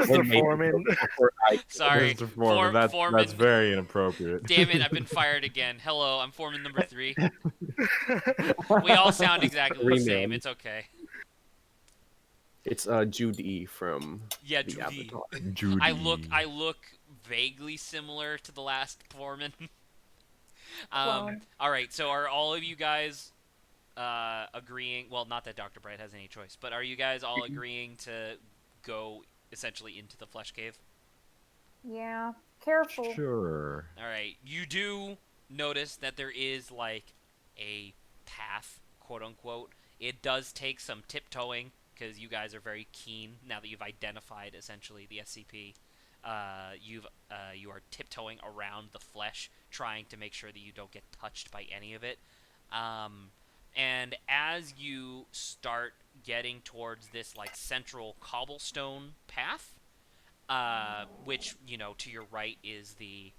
Mr. maybe Foreman. before I- Sorry, Mr. Foreman, that's Foreman. very inappropriate. Damn it! I've been fired again. Hello, I'm Foreman number 3. We all sound exactly the same. Reman. It's okay. It's Judy from Yeah, the Judy. Avatar. Judy. I look vaguely similar to the last Foreman. Clone. All right. So are all of you guys agreeing? Well, not that Dr. Bright has any choice, but are you guys all agreeing to go essentially into the flesh cave? Yeah. Careful. Sure. All right. You do notice that there is like a path, quote unquote. It does take some tiptoeing because you guys are very keen now that you've identified essentially the SCP. You are tiptoeing around the flesh, trying to make sure that you don't get touched by any of it. And as you start getting towards this like central cobblestone path, which to your right is the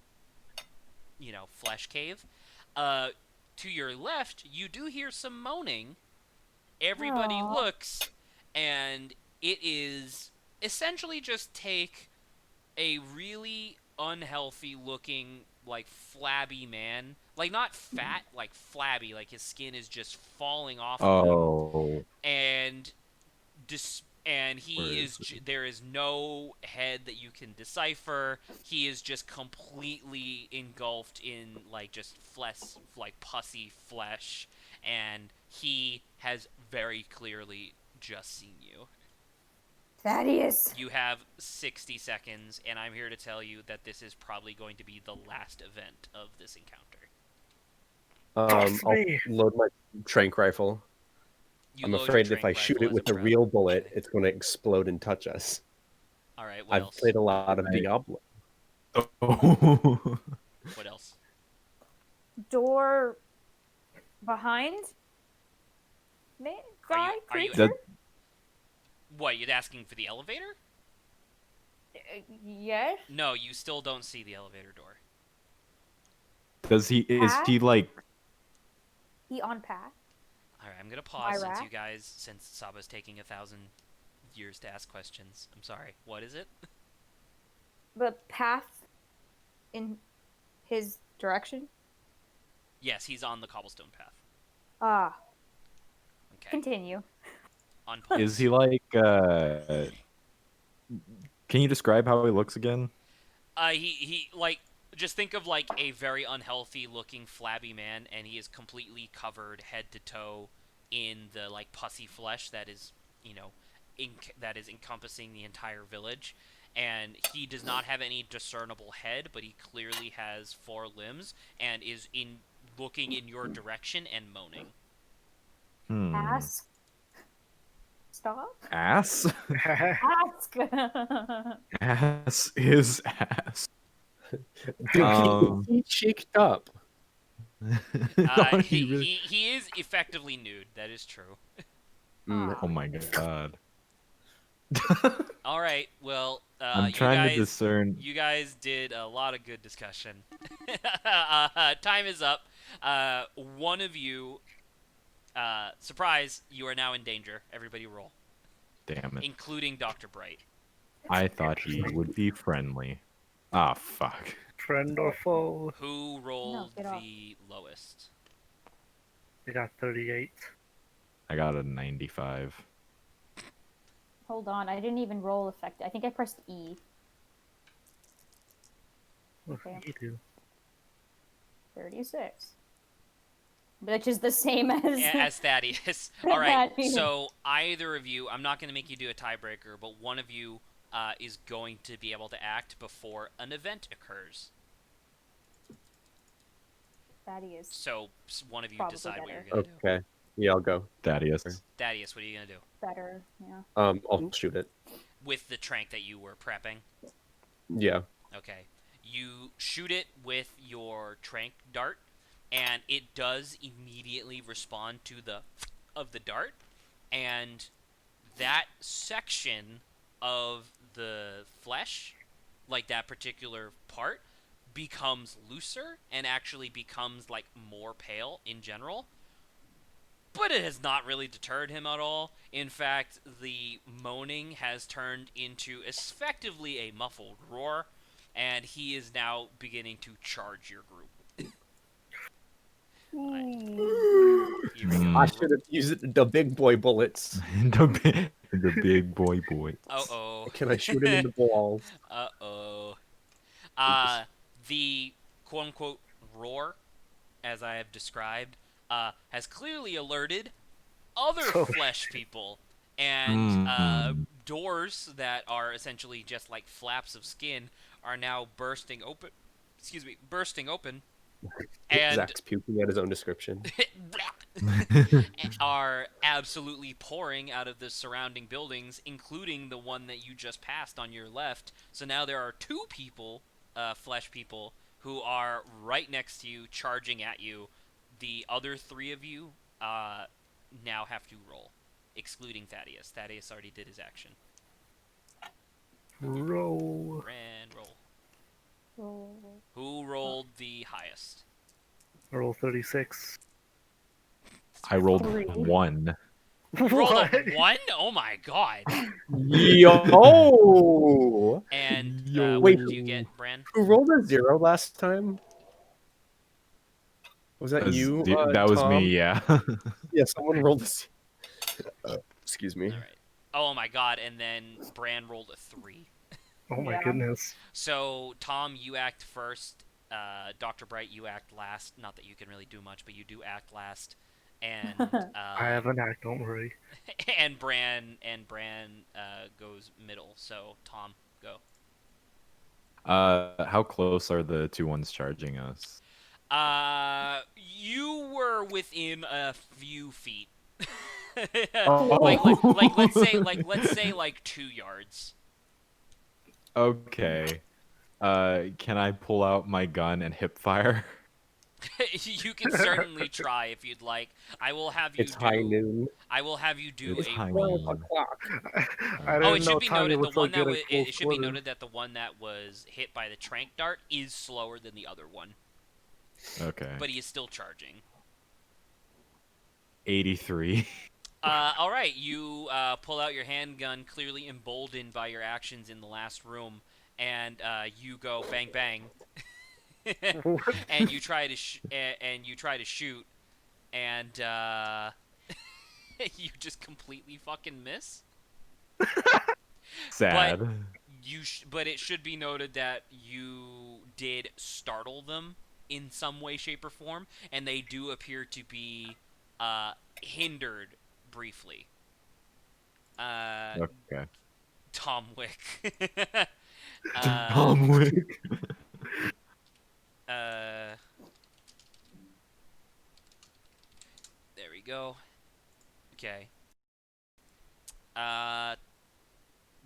flesh cave. Uh, to your left, you do hear some moaning. Everybody Aw. looks, and it is essentially just take a really unhealthy looking, like, flabby man. Like, not fat, like flabby, like his skin is just falling off of him. Oh, And and where he is is there is no head that you can decipher. He is just completely engulfed in like just flesh, like pussy flesh, and he has very clearly just seen you. Thaddeus. You have 60 seconds, and I'm here to tell you that this is probably going to be the last event of this encounter. Trust I'll me. load my trank rifle. You I'm load your afraid if tranq I shoot rifle it as with a prep. real bullet, Okay. it's going to explode and touch us. All right. What I've else? played a lot of Right. Diablo. oh. What else? Door behind me? Are you- Guy? are you- Creature? What? You're asking for the elevator? Yes. No, you still don't see the elevator door. Is Pat? he like He on path. All right. I'm gonna pause Iraq? since Saba's taking 1,000 years to ask questions. I'm sorry. What is it? The path in his direction? Yes, he's on the cobblestone path. Ah. Okay. Continue. On pause. is he like can you describe how he looks again? He like just think of like a very unhealthy looking flabby man, and he is completely covered head to toe in the like pussy flesh that is that is encompassing the entire village. And he does not have any discernible head, but he clearly has 4 limbs and is in looking in your direction and moaning. Ask. Stop. Ass? Ask. Ass is ass. Dude, Um, he cheeked up. No, He, he really- he is effectively nude. That is true. Mm, Oh my god. All right. Well, I'm trying to discern. You guys did a lot of good discussion. Time is up. One of you, surprise, you are now in danger. Everybody roll, Damn it. including Dr. Bright. I thought he would be friendly. Ah, fuck. Friend or foe? Who rolled get off. the lowest? I got 38. I got a 95. Hold on, I didn't even roll effect. I think I pressed E. What Okay. do you do? 36. Which is the same as... As Thaddeus. All right. Thaddeus. So either of you, I'm not going to make you do a tiebreaker, but one of you is going to be able to act before an event occurs. Thaddeus. So one of you Probably decide what better. you're going to do. Okay. Yeah, I'll go. Thaddeus. Thaddeus, what are you going to do? Better, yeah. I'll shoot it. With the trank that you were prepping? Yeah. Okay. You shoot it with your trank dart, and it does immediately respond to the of the dart, and that section of the flesh, like that particular part, becomes looser and actually becomes like more pale in general. But it has not really deterred him at all. In fact, the moaning has turned into effectively a muffled roar, and he is now beginning to charge your group. Here we go. I should have used the big boy bullets. The big boy. Uh-oh. Can I shoot him in the balls? Uh-oh. The quote-unquote roar, as I have described, has clearly alerted other Oh, flesh people. And Mm. doors that are essentially just like flaps of skin are now bursting open. Excuse me, bursting open. And Zach's puking at his own description. are absolutely pouring out of the surrounding buildings, including the one that you just passed on your left. So now there are two people, flesh people, who are right next to you, charging at you. The other three of you now have to roll, excluding Thaddeus. Thaddeus already did his action. Roll. Bran, roll. Oh. Who rolled the highest? Roll 36. I rolled Three. 1. You rolled What? a 1? Oh my god. Yo! And Yo. what Wait. did you get, Bran? Who rolled a 0 last time? Was that you, That was Tom? me, yeah. Yeah, someone rolled a. Excuse me. All right. Oh my god, and then Bran rolled a 3. Oh my Yeah. goodness. So, Tom, you act first. Dr. Bright, you act last. Not that you can really do much, but you do act last. And I have an act, don't worry. and Bran goes middle. So, Tom, go. How close are the two ones charging us? You were within a few feet. Oh. Let's say like 2 yards. Okay. Can I pull out my gun and hip fire? You can certainly try if you'd like. I will have you It's high noon. I will have you do It's a high 12 noon. o'clock. I Oh, didn't it know should be Tanya noted the was so one that good was at close it should be quarters. noted that the one that was hit by the trank dart is slower than the other one, Okay. but he is still charging. 83. All right, you pull out your handgun, clearly emboldened by your actions in the last room, and you go bang bang, and you try to shoot, and you just completely fucking miss. Sad. But it should be noted that you did startle them in some way, shape, or form, and they do appear to be hindered briefly. Okay. Tom Wick. Tom Wick. There we go. Okay.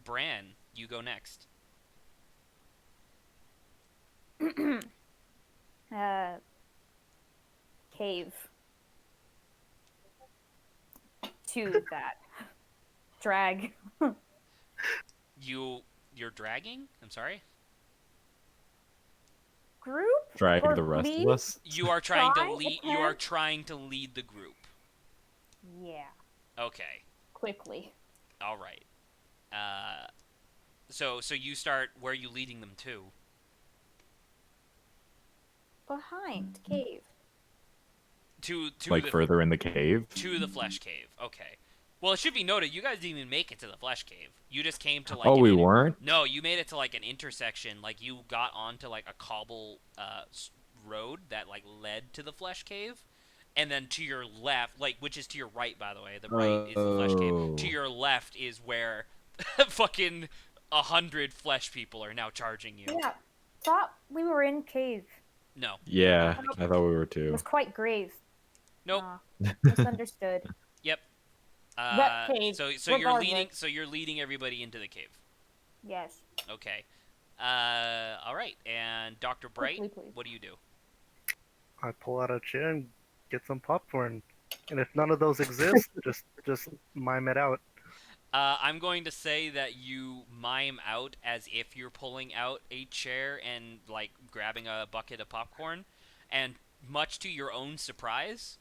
Bran, you go next. Cave. To that. Drag. You're dragging? I'm sorry? Group? Drag Or the rest lead? of us. You are trying to Try lead again? you are trying to lead the group. Yeah. Okay. Quickly. All right. So you start. Where are you leading them to? Behind. Cave. To Like the further in the cave. to the flesh cave. Okay. Well, it should be noted you guys didn't even make it to the flesh cave. You just came to like. Oh, an we weren't? No, you made it to like an intersection. Like you got onto like a cobble road that like led to the flesh cave, and then to your left, like which is to your right, by the way. The right is the flesh cave. To Oh. your left is where fucking 100 flesh people are now charging you. Yeah. Thought we were in cave. No. Yeah, I thought we were It too. was quite grave. Nope. Misunderstood. Yep. That cave, So regardless. you're leading everybody into the cave. Yes. Okay. All right. And Dr. Bright, Quickly, please. what do you do? I pull out a chair and get some popcorn. And if none of those exist, just mime it out. I'm going to say that you mime out as if you're pulling out a chair and like grabbing a bucket of popcorn, and much to your own surprise,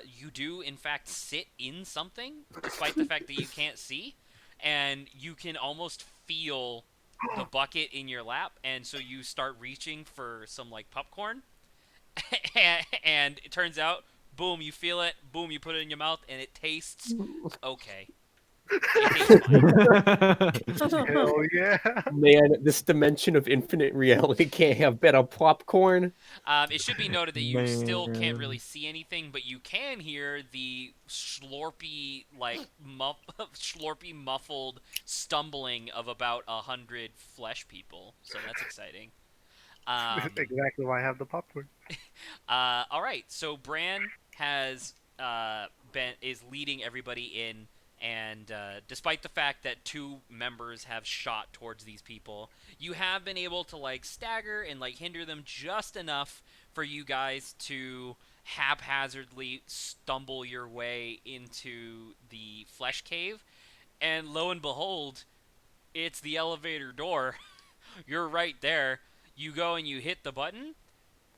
you do in fact sit in something, despite the fact that you can't see, and you can almost feel the bucket in your lap, and so you start reaching for some like popcorn, and it turns out, boom, you feel it, boom, you put it in your mouth, and it tastes okay. It tastes fine. Hell yeah. Man, this dimension of infinite reality can't have better popcorn. It should be noted that you still can't Man. really see anything, but you can hear the slorpy, like slorpy, muffled stumbling of about 100 flesh people. So that's exciting. Exactly why I have the popcorn. All right. So Bran has is leading everybody in, and despite the fact that 2 members have shot towards these people, you have been able to like stagger and like hinder them just enough for you guys to haphazardly stumble your way into the flesh cave. And lo and behold, it's the elevator door. You're right there. You go and you hit the button,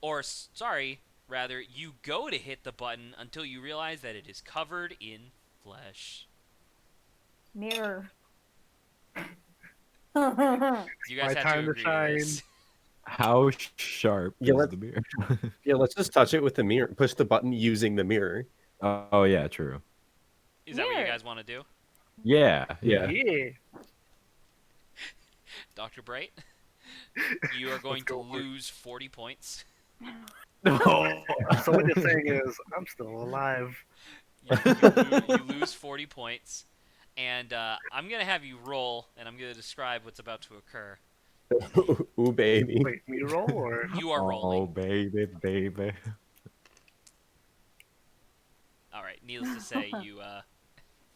or sorry, rather, you go to hit the button until you realize that it is covered in flesh. Mirror. You guys My have time to to agree to shine. this. How sharp Yeah, is the mirror? Yeah, let's just touch it with the mirror. Push the button using the mirror. Oh yeah, true. Is that what you Mirror. guys want to do? Yeah, Yeah. Yeah. Dr. Bright, you are going to go for it. lose 40 points. No. So what you're saying is, I'm still alive. You lose 40 points. And I'm going to have you roll, and I'm going to describe what's about to occur. Ooh, baby. Wait, me roll or? You are Oh rolling. baby, baby. All right, needless to say, you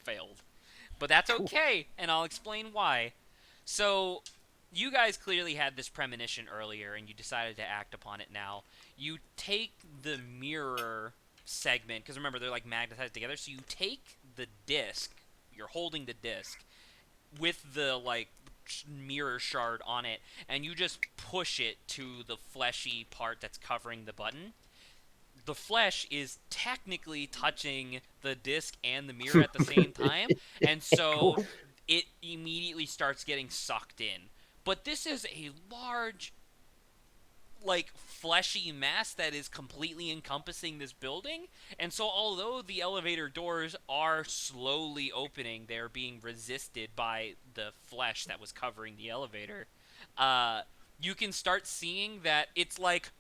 failed. But that's okay, and I'll explain why. So, you guys clearly had this premonition earlier, and you decided to act upon it now. You take the mirror segment, because remember, they're like magnetized together, so you take the disc, you're holding the disc, with the, like, mirror shard on it, and you just push it to the fleshy part that's covering the button. The flesh is technically touching the disc and the mirror at the same time, and so it immediately starts getting sucked in. But this is a large, like, fleshy mass that is completely encompassing this building, and so although the elevator doors are slowly opening, they're being resisted by the flesh that was covering the elevator. You can start seeing that it's like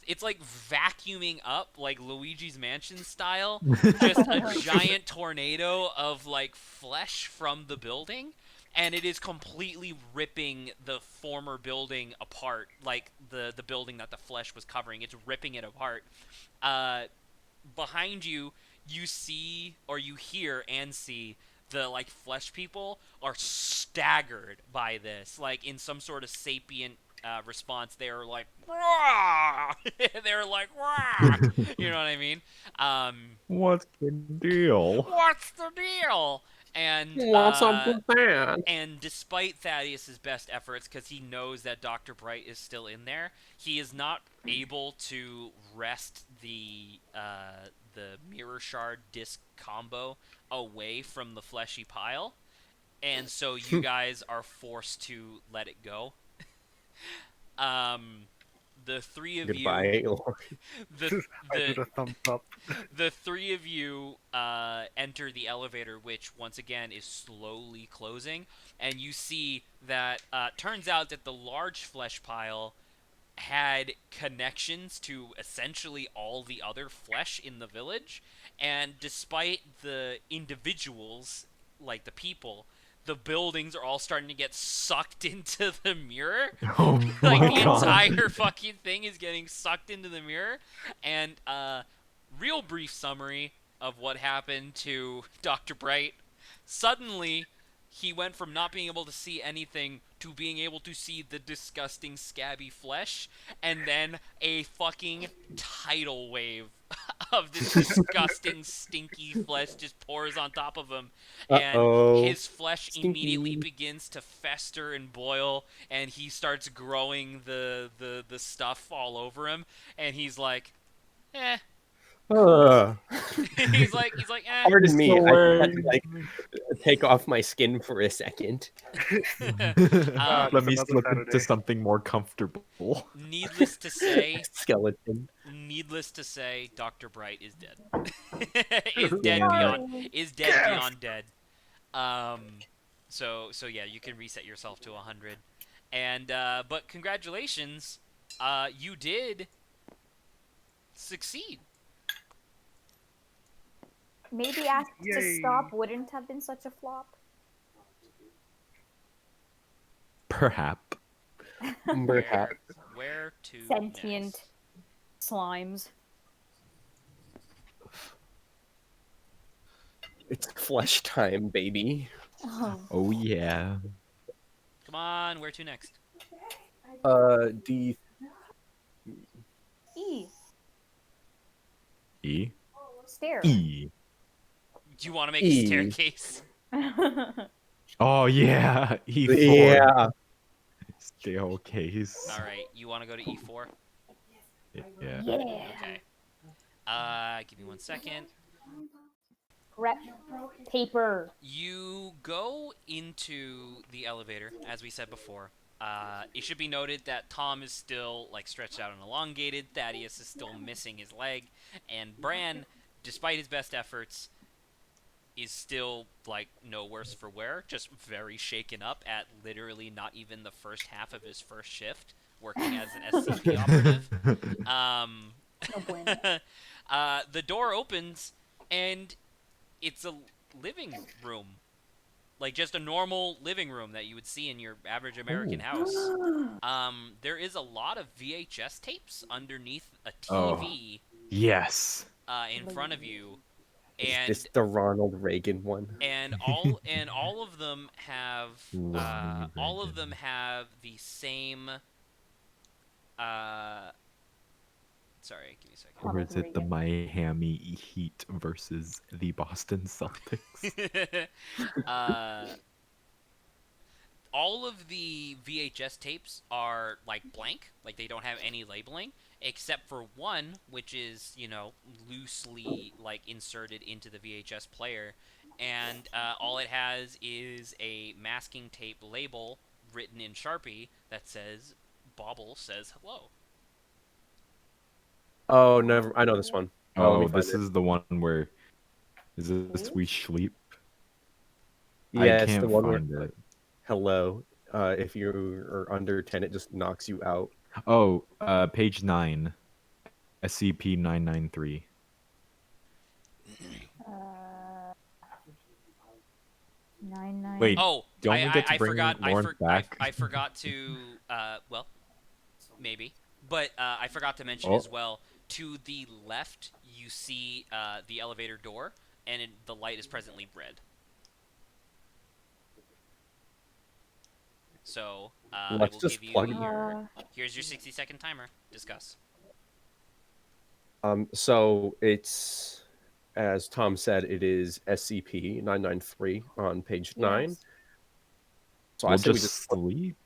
vacuuming up, like Luigi's Mansion style, just a giant tornado of like flesh from the building, and it is completely ripping the former building apart, like the building that the flesh was covering. It's ripping it apart. Uh, Behind you, you see or you hear and see the like flesh people are staggered by this, like in some sort of sapient response. They're like, "Rah!" They're like, "Rah!" You know what I mean? What's the deal? What's the deal? And What's up with that? and despite Thaddeus's best efforts, because he knows that Dr. Bright is still in there, he is not able to wrest the mirror shard disc combo away from the fleshy pile, and so you guys are forced to let it go. Um, the three of you, Goodbye, Lord. the I do the the thumbs up. the 3 of you enter the elevator, which once again is slowly closing, and you see that turns out that the large flesh pile had connections to essentially all the other flesh in the village, and despite the individuals, like the people, the buildings are all starting to get sucked into the mirror. Oh Like my the god. entire fucking thing is getting sucked into the mirror. And real brief summary of what happened to Dr. Bright. Suddenly, he went from not being able to see anything to being able to see the disgusting scabby flesh, and then a fucking tidal wave of this disgusting stinky flesh just pours on top of him, and Uh-oh. his flesh immediately Stinky. begins to fester and boil, and he starts growing the stuff all over him, and he's like, eh. he's like, eh. Pardon me. So I had to like take off my skin for a second. Let Just me another slip into Saturday. something more comfortable. Needless to say, Skeleton. Dr. Bright is dead. is dead beyond is dead beyond dead. So yeah, you can reset yourself to 100. And but congratulations, you did succeed. Maybe asked to Yay. stop wouldn't have been such a flop. Perhaps. Perhaps. Where to Sentient next? slimes. It's flesh time, baby. Oh, Oh yeah. Come on, where to next? D. E. E. Stair. E. Do you want to make a E. staircase? Oh yeah. E4. Yeah. Staircase. All right, you want to go to E4? Yeah. Yeah. Okay. Give me 1 second. Prep paper. You go into the elevator, as we said before. It should be noted that Tom is still like stretched out and elongated. Thaddeus is still missing his leg, and Bran, despite his best efforts, is still like no worse for wear. Just very shaken up at literally not even the first half of his first shift working as an SCP operative. Um, No bueno. the door opens, and it's a living room, like just a normal living room that you would see in your average American house. There is a lot of VHS tapes underneath a Oh. TV Yes. in front of you, Is and this the Ronald Reagan one? all of them have Ronald all of Reagan. them have the same. Uh, Sorry, give me a second. Or is it the Reagan. Miami Heat versus the Boston Celtics? All of the VHS tapes are like blank, like they don't have any labeling, except for one, which is, you know, loosely like inserted into the VHS player, and all it has is a masking tape label written in Sharpie that says "Bobble says hello." Oh, never. I know this one. Let me Oh, find this it. is the one where is this We Sleep? I Yeah, it's the can't one where find it. hello. If you are under 10, it just knocks you out. Oh, page 9. SCP 993. Uh, 99. Wait, Oh, don't we get to I bring forgot. Lawrence back? I forgot to. Well, maybe, but I forgot to mention Oh. as well. To the left, you see the elevator door, and the light is presently red. So I Let's will just give you plug it. your. Here's your 60-second timer. Discuss. So it's as Tom said, it is SCP 993 on page 9. Yes. So I We'll say just sleep.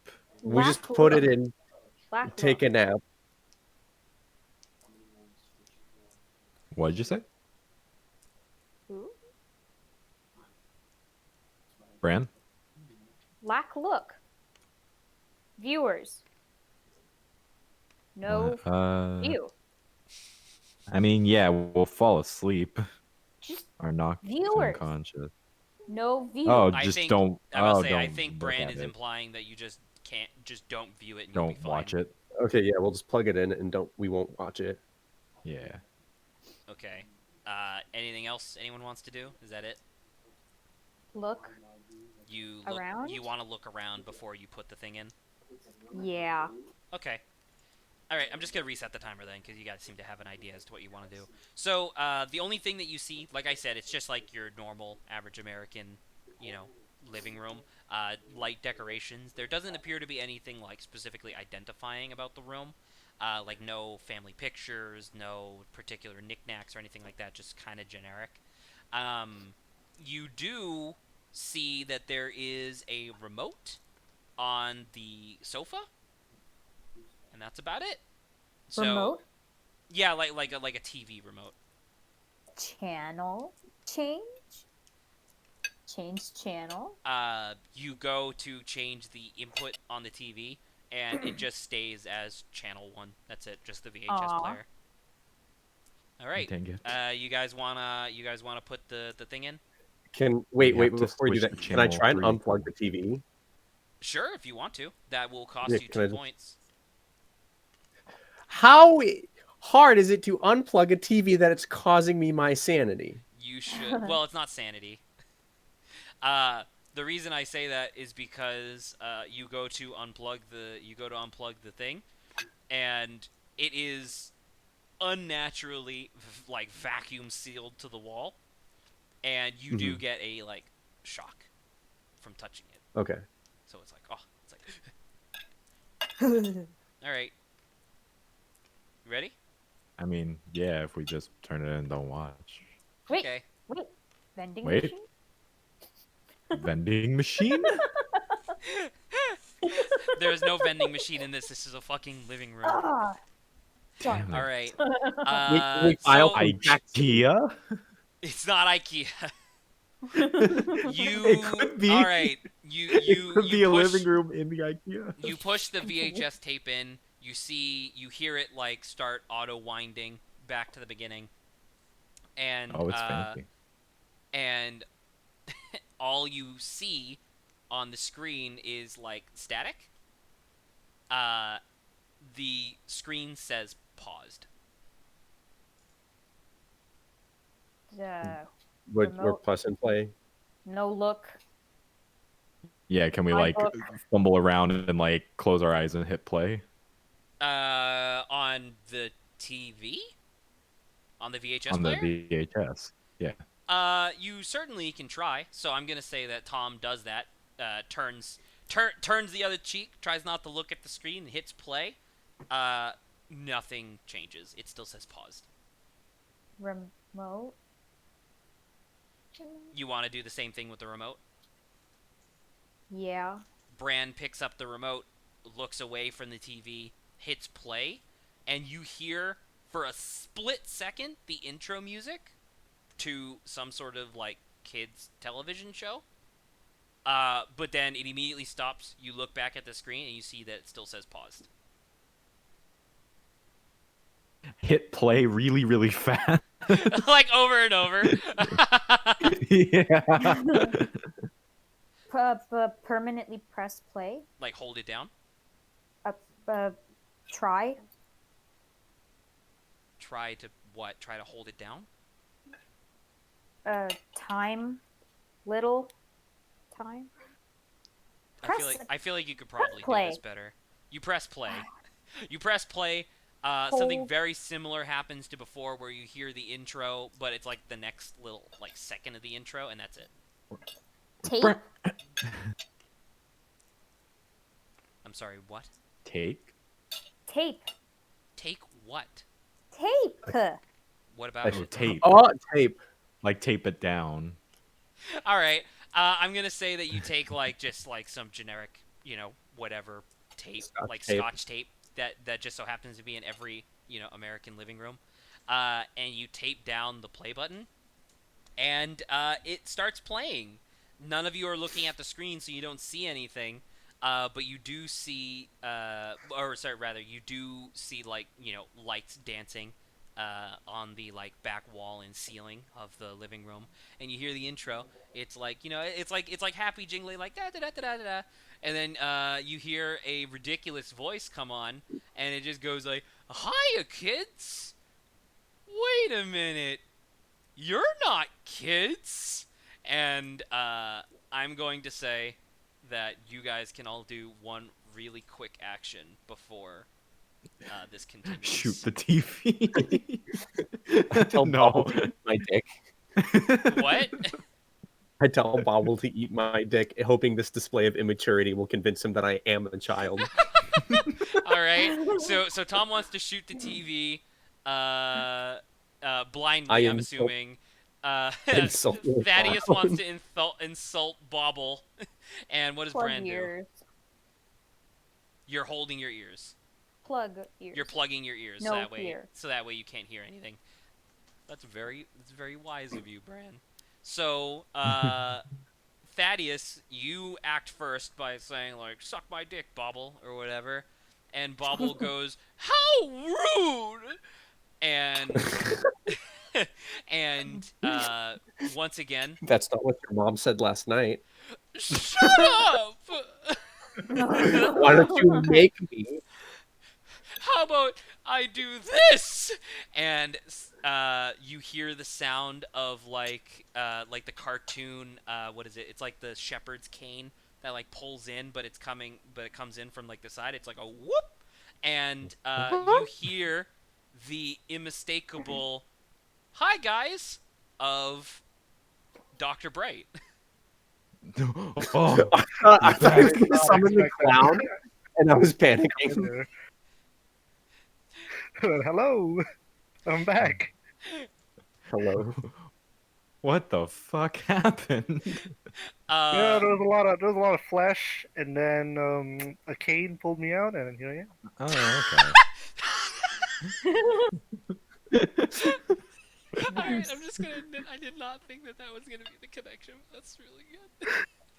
we just Black put it look. in, Black take a look. nap. What did you say? Who? Bran? Black look. Viewers. No view. I mean, yeah, we'll fall asleep Just or knock viewers. unconscious. No view. Oh, I just think don't. I must Oh, say I don't think look Bran at is it. implying that you just don't view it and you'll be Don't fine. watch it. Okay, yeah, we'll just plug it in and we won't watch it. Yeah. Okay. Anything else anyone wants to do? Is that it? Look. You look. Around? You want to look around before you put the thing in. Yeah. Okay. All right, I'm just gonna reset the timer then, because you guys seem to have an idea as to what you want to do. So the only thing that you see, like I said, it's just like your normal, average American, you know, living room. Light decorations. There doesn't appear to be anything like specifically identifying about the room. Like no family pictures, no particular knickknacks or anything like that. Just kind of generic. You do see that there is a remote on the sofa, and that's about it. So, Remote. yeah, like a TV remote. Channel. Change. Change channel. You go to change the input on the TV, and it just stays as channel 1. That's it, just the VHS Aw. player. All right. Dang it. You guys wanna put the thing in? Can We wait have to before you do switch that. to Can I channel try and 3. unplug the TV? Sure, if you want to. That will cost Yeah, you can I 2 just- points. How hard is it to unplug a TV that it's causing me my sanity? You should. Well, it's not sanity. The reason I say that is because you go to unplug the thing, and it is unnaturally like vacuum sealed to the wall. and you do get a like shock from touching it. Okay. So it's like, all right, you ready? I mean, yeah, if we just turn it in and don't watch. Wait, Okay. wait. Vending Wait. machine? Vending machine? There is no vending machine in this. This is a fucking living room. Ah, darn. Damn All it. right. We file So from IKEA? it's not IKEA. You. It could be. All right. It could be a push, living room in the IKEA. You push the Continue. VHS tape in. You hear it like start auto winding back to the beginning, and Oh, it's fancy. and all you see on the screen is like static. The screen says paused. We're Remote. plus and play. No look. Yeah, can we My like book. fumble around and like close our eyes and hit play? On the TV, on the VHS On the player. VHS. Yeah. You certainly can try. So I'm gonna say that Tom does that. Turns the other cheek, tries not to look at the screen, hits play. Nothing changes. It still says paused. Remote. You want to do the same thing with the remote? Yeah. Bran picks up the remote, looks away from the TV, hits play, and you hear for a split second the intro music to some sort of like kids television show. But then it immediately stops. You look back at the screen and you see that it still says paused. Hit play really, really fast. Like over and over. Yeah. Permanently press play. Like hold it down. Try. Try to what? Try to hold it down? Time. Little. Time. I feel like you could probably do play. this better. You press play. You press play. Something Hold. very similar happens to before, where you hear the intro, but it's like the next little like second of the intro, and that's it. Tape. I'm sorry. What? Take. Tape. Take what? Tape. What about? Oh, tape. Oh, tape. Like tape it down. All right. I'm gonna say that you take like just like some generic, whatever tape, Scotch like tape. Scotch tape that just so happens to be in every American living room, and you tape down the play button, and it starts playing. None of you are looking at the screen, so you don't see anything. But you do see, you do see like lights dancing on the like back wall and ceiling of the living room, and you hear the intro. It's like it's like happy jingly like da da da da da da, and then you hear a ridiculous voice come on, and it just goes like, "Hiya, kids! Wait a minute, you're not kids." And I'm going to say that you guys can all do one really quick action before this continues. Shoot the TV. I tell No. Bobble to eat my dick. What? I tell Bobble to eat my dick, hoping this display of immaturity will convince him that I am a child. All right. So Tom wants to shoot the TV, blindly. I I'm am assuming. Insult your Thaddeus mom. wants to insult Bobble, and what does Plug Bran do? ears. You're holding your ears. Plug ears. You're plugging your ears No so fear. that way you can't hear anything. That's very wise of you, Bran. So, Thaddeus, you act first by saying like "suck my dick, Bobble" or whatever, and Bobble goes, "How rude!" And and once again, That's not what your mom said last night. "Shut up! Why don't you make me? How about I do this?" And you hear the sound of like the cartoon. What is it? It's like the shepherd's cane that like pulls in, but it comes in from like the side. It's like a whoop, and you hear the unmistakable "Hi guys" of Dr. Bright. Oh, I thought he was going to Not summon the expect that. clown, and I was In panicking. there. Hello, I'm back. Hello. what the fuck happened? Yeah, Uh, there was a lot of flesh, and then a cane pulled me out, and here I am. Oh, okay. Alright, I'm just gonna admit I did not think that that was gonna be the connection. That's really good.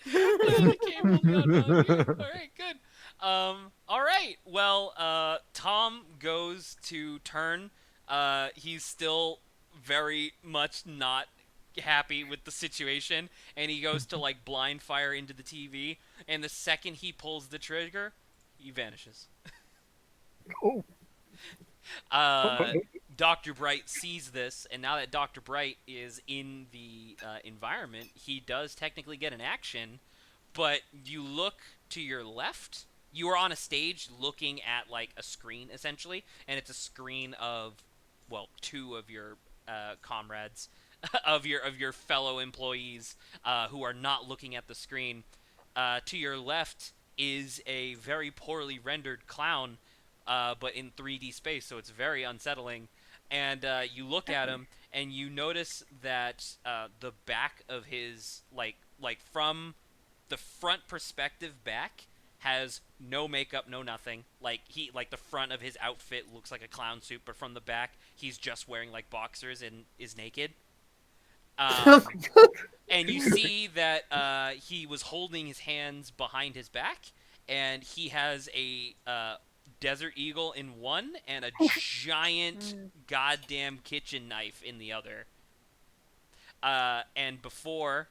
The came pulled me out of here. Alright, good. Alright, well, Tom goes to turn. He's still very much not happy with the situation, and he goes to, like, blind fire into the TV, and the second he pulls the trigger, he vanishes. Oh, Uh, Dr. Bright sees this, and now that Dr. Bright is in the environment, he does technically get an action, but you look to your left. You are on a stage looking at, like, a screen, essentially, and it's a screen of, well, two of your comrades, of your fellow employees who are not looking at the screen. To your left is a very poorly rendered clown, but in 3D space, so it's very unsettling. And you look at him, and you notice that the back of his, like from the front perspective back, has no makeup, no nothing. Like the front of his outfit looks like a clown suit, but from the back, he's just wearing like boxers and is naked. Um, and you see that he was holding his hands behind his back, and he has a desert eagle in one and a giant goddamn kitchen knife in the other. And before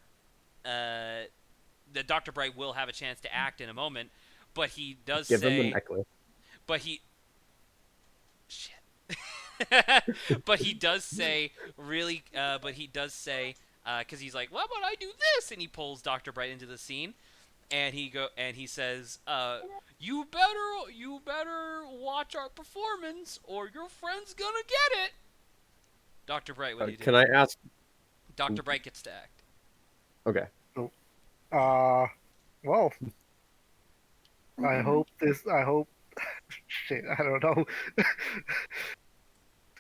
the Dr. Bright will have a chance to act in a moment, but he does Give him the say, necklace. but he shit. But he does say really, but he does say, because he's like, "What about I do this?" And he pulls Dr. Bright into the scene, and he says, "You better watch our performance, or your friend's gonna get it." Dr. Bright, what do you do? Can I ask? Dr. Bright gets to act. Okay. well, I hope this. I hope. Shit, I don't know.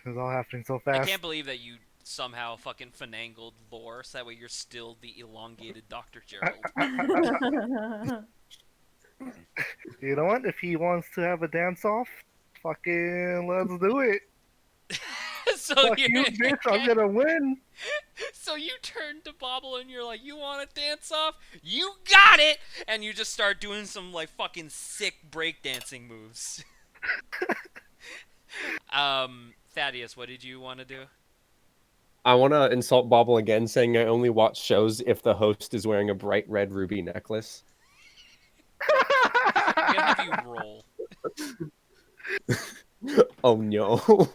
It's all happening so I fast. can't believe that you somehow fucking finagled lore, so that way you're still the elongated Dr. Gerald. You know what? If he wants to have a dance off, fucking let's do it. So Fuck you're, you, bitch! I'm gonna win. So you turn to Bobble and you're like, "You want to dance off? You got it!" And you just start doing some like fucking sick breakdancing moves. Thaddeus, what did you want to do? I want to insult Bobble again, saying I only watch shows if the host is wearing a bright red ruby necklace. I'm gonna have you roll. Oh no.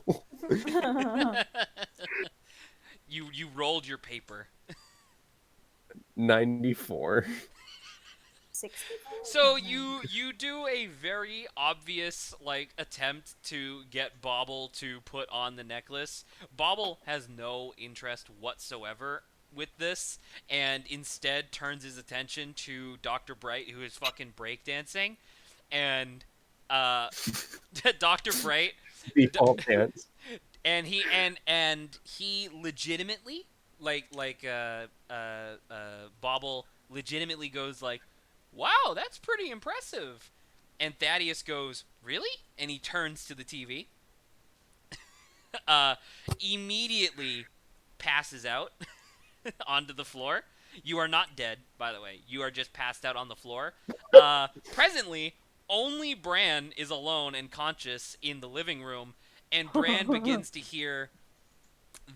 You rolled your paper. 94. 64. So you do a very obvious like attempt to get Bobble to put on the necklace. Bobble has no interest whatsoever with this, and instead turns his attention to Dr. Bright, who is fucking breakdancing, and Dr. Bright Default dance. and he legitimately Bobble legitimately goes like, "Wow, that's pretty impressive." And Thaddeus goes, "Really?" And he turns to the TV. Immediately passes out onto the floor. You are not dead, by the way. You are just passed out on the floor. Presently, only Bran is alone and conscious in the living room, and Bran begins to hear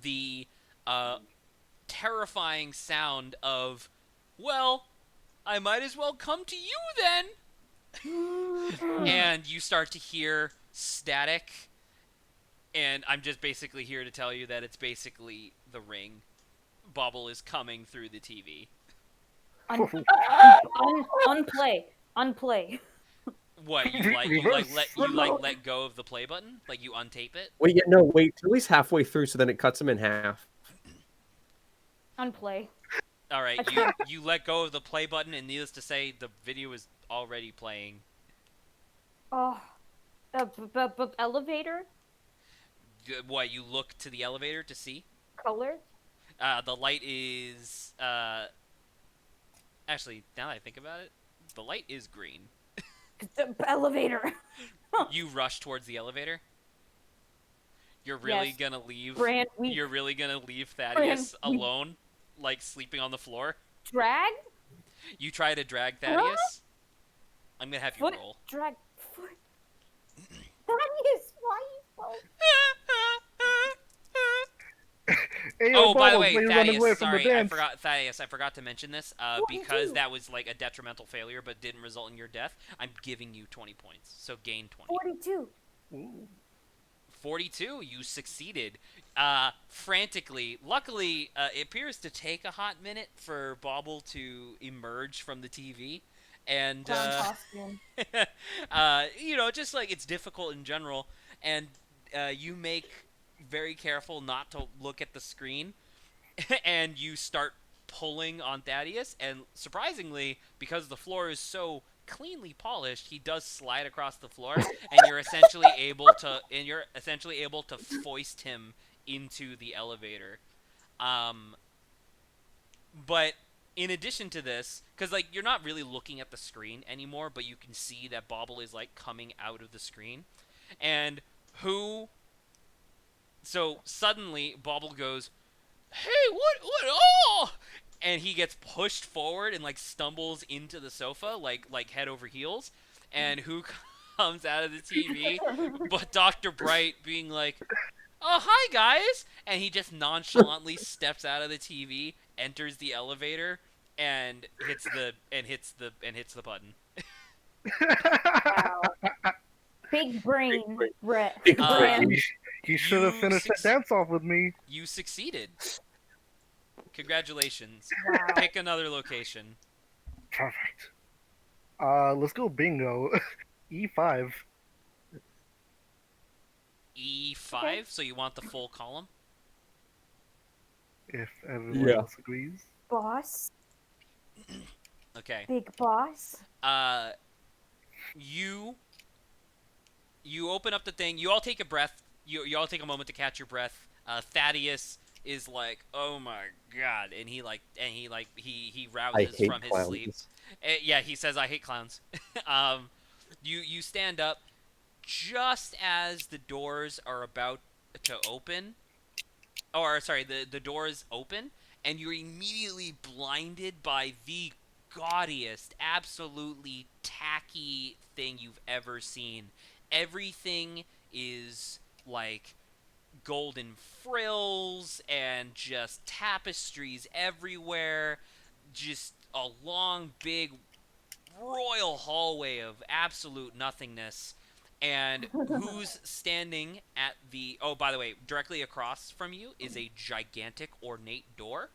the terrifying sound of, "Well, I might as well come to you then." And you start to hear static, and I'm just basically here to tell you that it's basically the ring. Bobble is coming through the TV. Unplay. Unplay. What, you let go of the play button? Like you untape it? Wait, yeah, no, wait till he's halfway through, so then it cuts him in half. Unplay. All right, you let go of the play button, and needless to say, the video is already playing. Oh, elevator What, you look to the elevator to see? color. The light is actually, now that I think about it, the light is green. The elevator. You rush towards the elevator. You're really Yes. gonna leave. Brand weak. You're really gonna leave Thaddeus Brand weak. alone, like sleeping on the floor. Drag. You try to drag Thaddeus. I'm gonna have you Foot. roll. Drag. Foot. Thaddeus, why you so... Hey, yo, Oh, by the Bubbles, way, why you running away Thaddeus, from the sorry, dance? I forgot to mention this. Because 42. that was like a detrimental failure, but didn't result in your death. I'm giving you 20 points, so gain 20. 42. Ooh. 42, you succeeded. Frantically. Luckily, it appears to take a hot minute for Bobble to emerge from the TV. And, Clown costume. just like it's difficult in general. And you make very careful not to look at the screen. And you start pulling on Thaddeus. And surprisingly, because the floor is so cleanly polished, he does slide across the floor, and you're essentially able to foist him into the elevator. But in addition to this, because like you're not really looking at the screen anymore, but you can see that Bobble is like coming out of the screen, and so suddenly Bobble goes, "Hey, what, oh!" And he gets pushed forward and like stumbles into the sofa, like head over heels. And who comes out of the TV but Dr. Bright being like, "Oh, hi guys!" And he just nonchalantly steps out of the TV, enters the elevator, and hits the button. Wow. Big brain. Brett. Big Brand. brain. He should have You finished that dance off with me. You succeeded. Congratulations. Wow. Pick another location. Perfect. Let's go bingo. E5. E5, Okay. so you want the full column? If everyone Yeah. else agrees. Boss. Okay. Big boss. You open up the thing. You all take a breath. You all take a moment to catch your breath. Thaddeus is like, "Oh my god," and he I rouses hate from his clowns. sleep. Yeah, he says, "I hate clowns." You stand up just as the doors are about to open. Or sorry, the doors open, and you're immediately blinded by the gaudiest, absolutely tacky thing you've ever seen. Everything is like golden frills and just tapestries everywhere. Just a long, big, royal hallway of absolute nothingness. And who's standing at the... Oh, by the way, directly across from you is a gigantic, ornate door.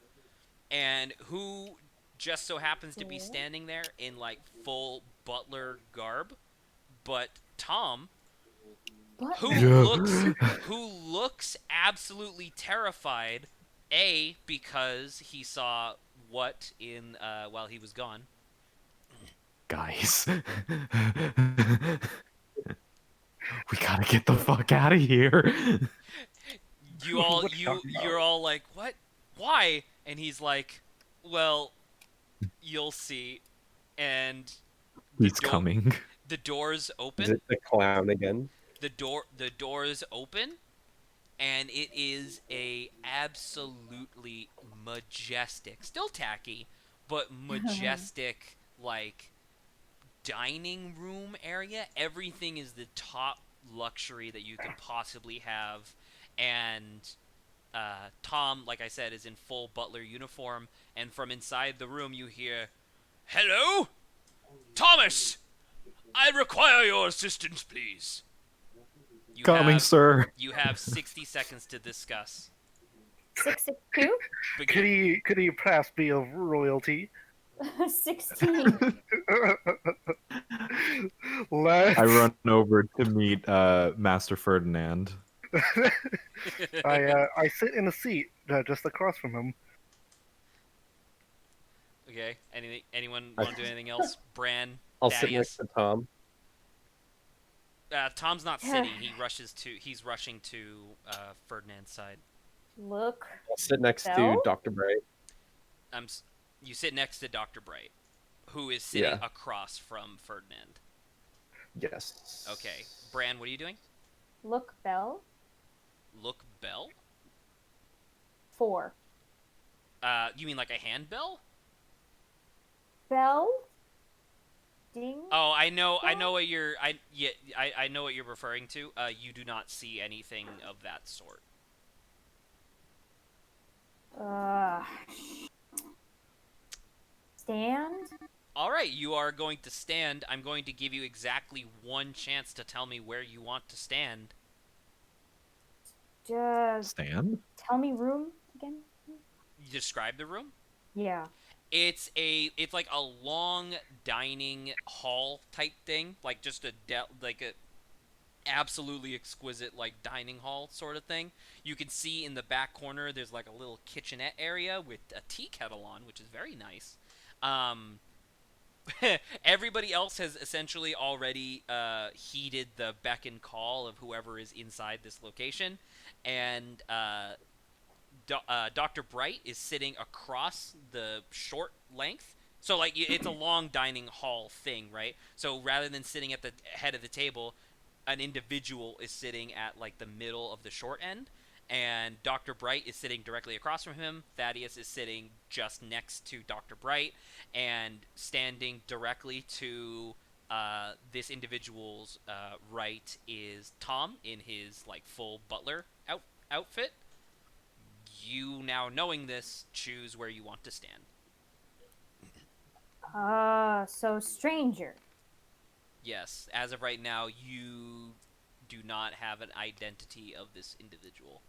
And who just so happens to be standing there in, like, full butler garb, but Tom, What? who looks absolutely terrified, A, because he saw what in, while he was gone. Guys. We gotta get the fuck out of here. You're all like, "What? Why?" And he's like, "Well, you'll see." And He's coming. the doors Is open. it the clown again? The doors open, and it is a absolutely majestic, still tacky, but majestic like dining room area. Everything is the top luxury that you could possibly have, and Tom, like I said, is in full butler uniform, and from inside the room you hear, "Hello? Thomas! I require your assistance, please." Coming, sir. You have 60 seconds to discuss. 662? Begin. Could he perhaps be of royalty? 16. Let's... I run over to meet Master Ferdinand. I sit in a seat just across from him. Okay. Anyone I- want to do anything else? Bran, I'll sit next Thaddeus. to Tom. Tom's not sitting. He's rushing to Ferdinand's side. Look. I'll sit next to Bell? Dr. Bright. You sit next to Dr. Bright, who is sitting Yeah. across from Ferdinand. Yes. Okay. Bran, what are you doing? Look, Bell. Look bell? 4. You mean like a handbell? Bell? Ding? Oh, I know what I know what you're referring to. You do not see anything of that sort. Uh, stand? All right, you are going to stand. I'm going to give you exactly one chance to tell me where you want to stand. Just Stand? tell me room again. You describe the room? Yeah. It's like a long dining hall type thing, like just like a absolutely exquisite like dining hall sort of thing. You can see in the back corner there's like a little kitchenette area with a tea kettle on, which is very nice. Um, Everybody else has essentially already heeded the beck and call of whoever is inside this location, and Dr. Bright is sitting across the short length. So like it's a long dining hall thing, right? So rather than sitting at the head of the table, an individual is sitting at like the middle of the short end, and Dr. Bright is sitting directly across from him. Thaddeus is sitting just next to Dr. Bright, and standing directly to this individual's right is Tom in his like full butler outfit. You now knowing this, choose where you want to stand. So stranger. Yes, as of right now, you do not have an identity of this individual.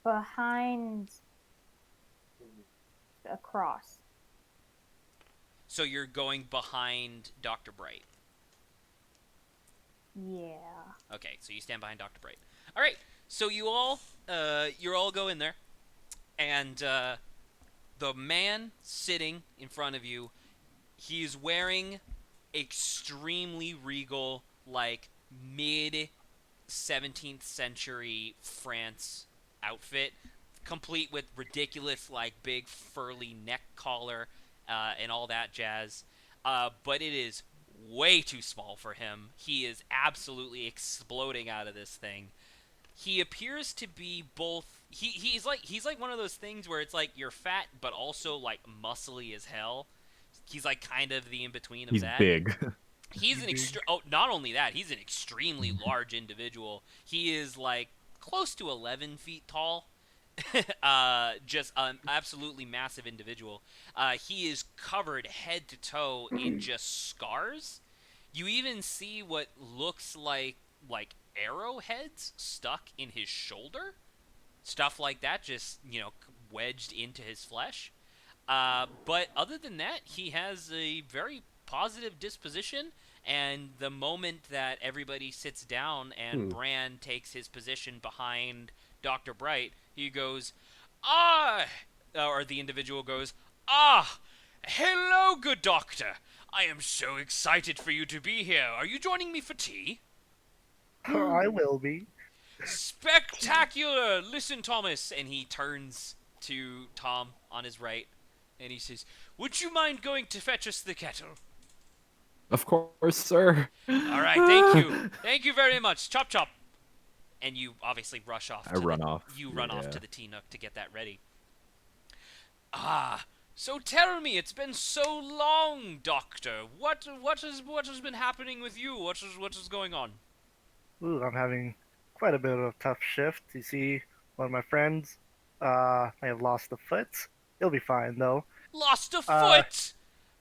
Behind a cross. So you're going behind Dr. Bright. Yeah. Okay, so you stand behind Dr. Bright. All right, so you all go in there, and the man sitting in front of you, he's wearing extremely regal, like mid 17th century France outfit, complete with ridiculous like big furry neck collar and all that jazz. But it is way too small for him. He is absolutely exploding out of this thing. He appears to be both. He's like one of those things where it's like you're fat but also like muscly as hell. He's like kind of the in between of He's that. big. He's an not only that, he's an extremely large individual. He is like close to 11 feet tall. Just an absolutely massive individual. He is covered head to toe in just scars. You even see what looks like arrowheads stuck in his shoulder. Stuff like that, just wedged into his flesh. But other than that, he has a very positive disposition. And the moment that everybody sits down and Bran takes his position behind Dr. Bright, he goes, "Ah," or the individual goes, "Ah, hello, good doctor. I am so excited for you to be here. Are you joining me for tea?" I will be. "Spectacular! Listen, Thomas," and he turns to Tom on his right, and he says, "Would you mind going to fetch us the kettle?" Of course, sir. "All right, thank you. Thank you very much. Chop, chop." And you obviously rush off. I run off. You run off Yeah. to the tea nook to get that ready. "Ah, so tell me, it's been so long, Doctor. What has been happening with you? What is going on?" Ooh, I'm having quite a bit of a tough shift. You see, one of my friends, I have lost a foot. He'll be fine though. "Lost a Uh, foot?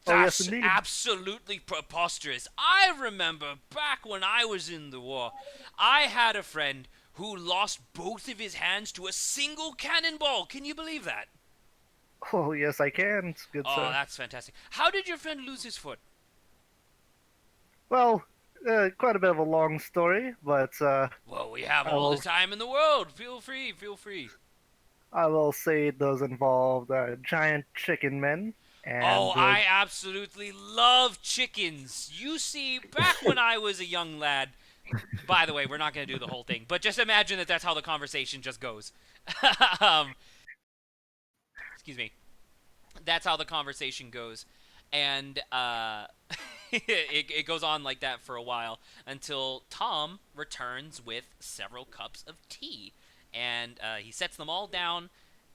oh, yes, That's indeed. absolutely preposterous. I remember back when I was in the war, I had a friend who lost both of his hands to a single cannonball. Can you believe that?" Oh, yes, I can, good Oh, sir. that's fantastic. How did your friend lose his foot? Well, quite a bit of a long story, but Well, we have I all the will- time in the world. Feel free, feel free. I will say it does involve giant chicken men Oh, and I absolutely love chickens. You see, back when I was a young lad. By the way, we're not going to do the whole thing, but just imagine that that's how the conversation just goes. um, excuse me. That's how the conversation goes, and it goes on like that for a while until Tom returns with several cups of tea, and he sets them all down,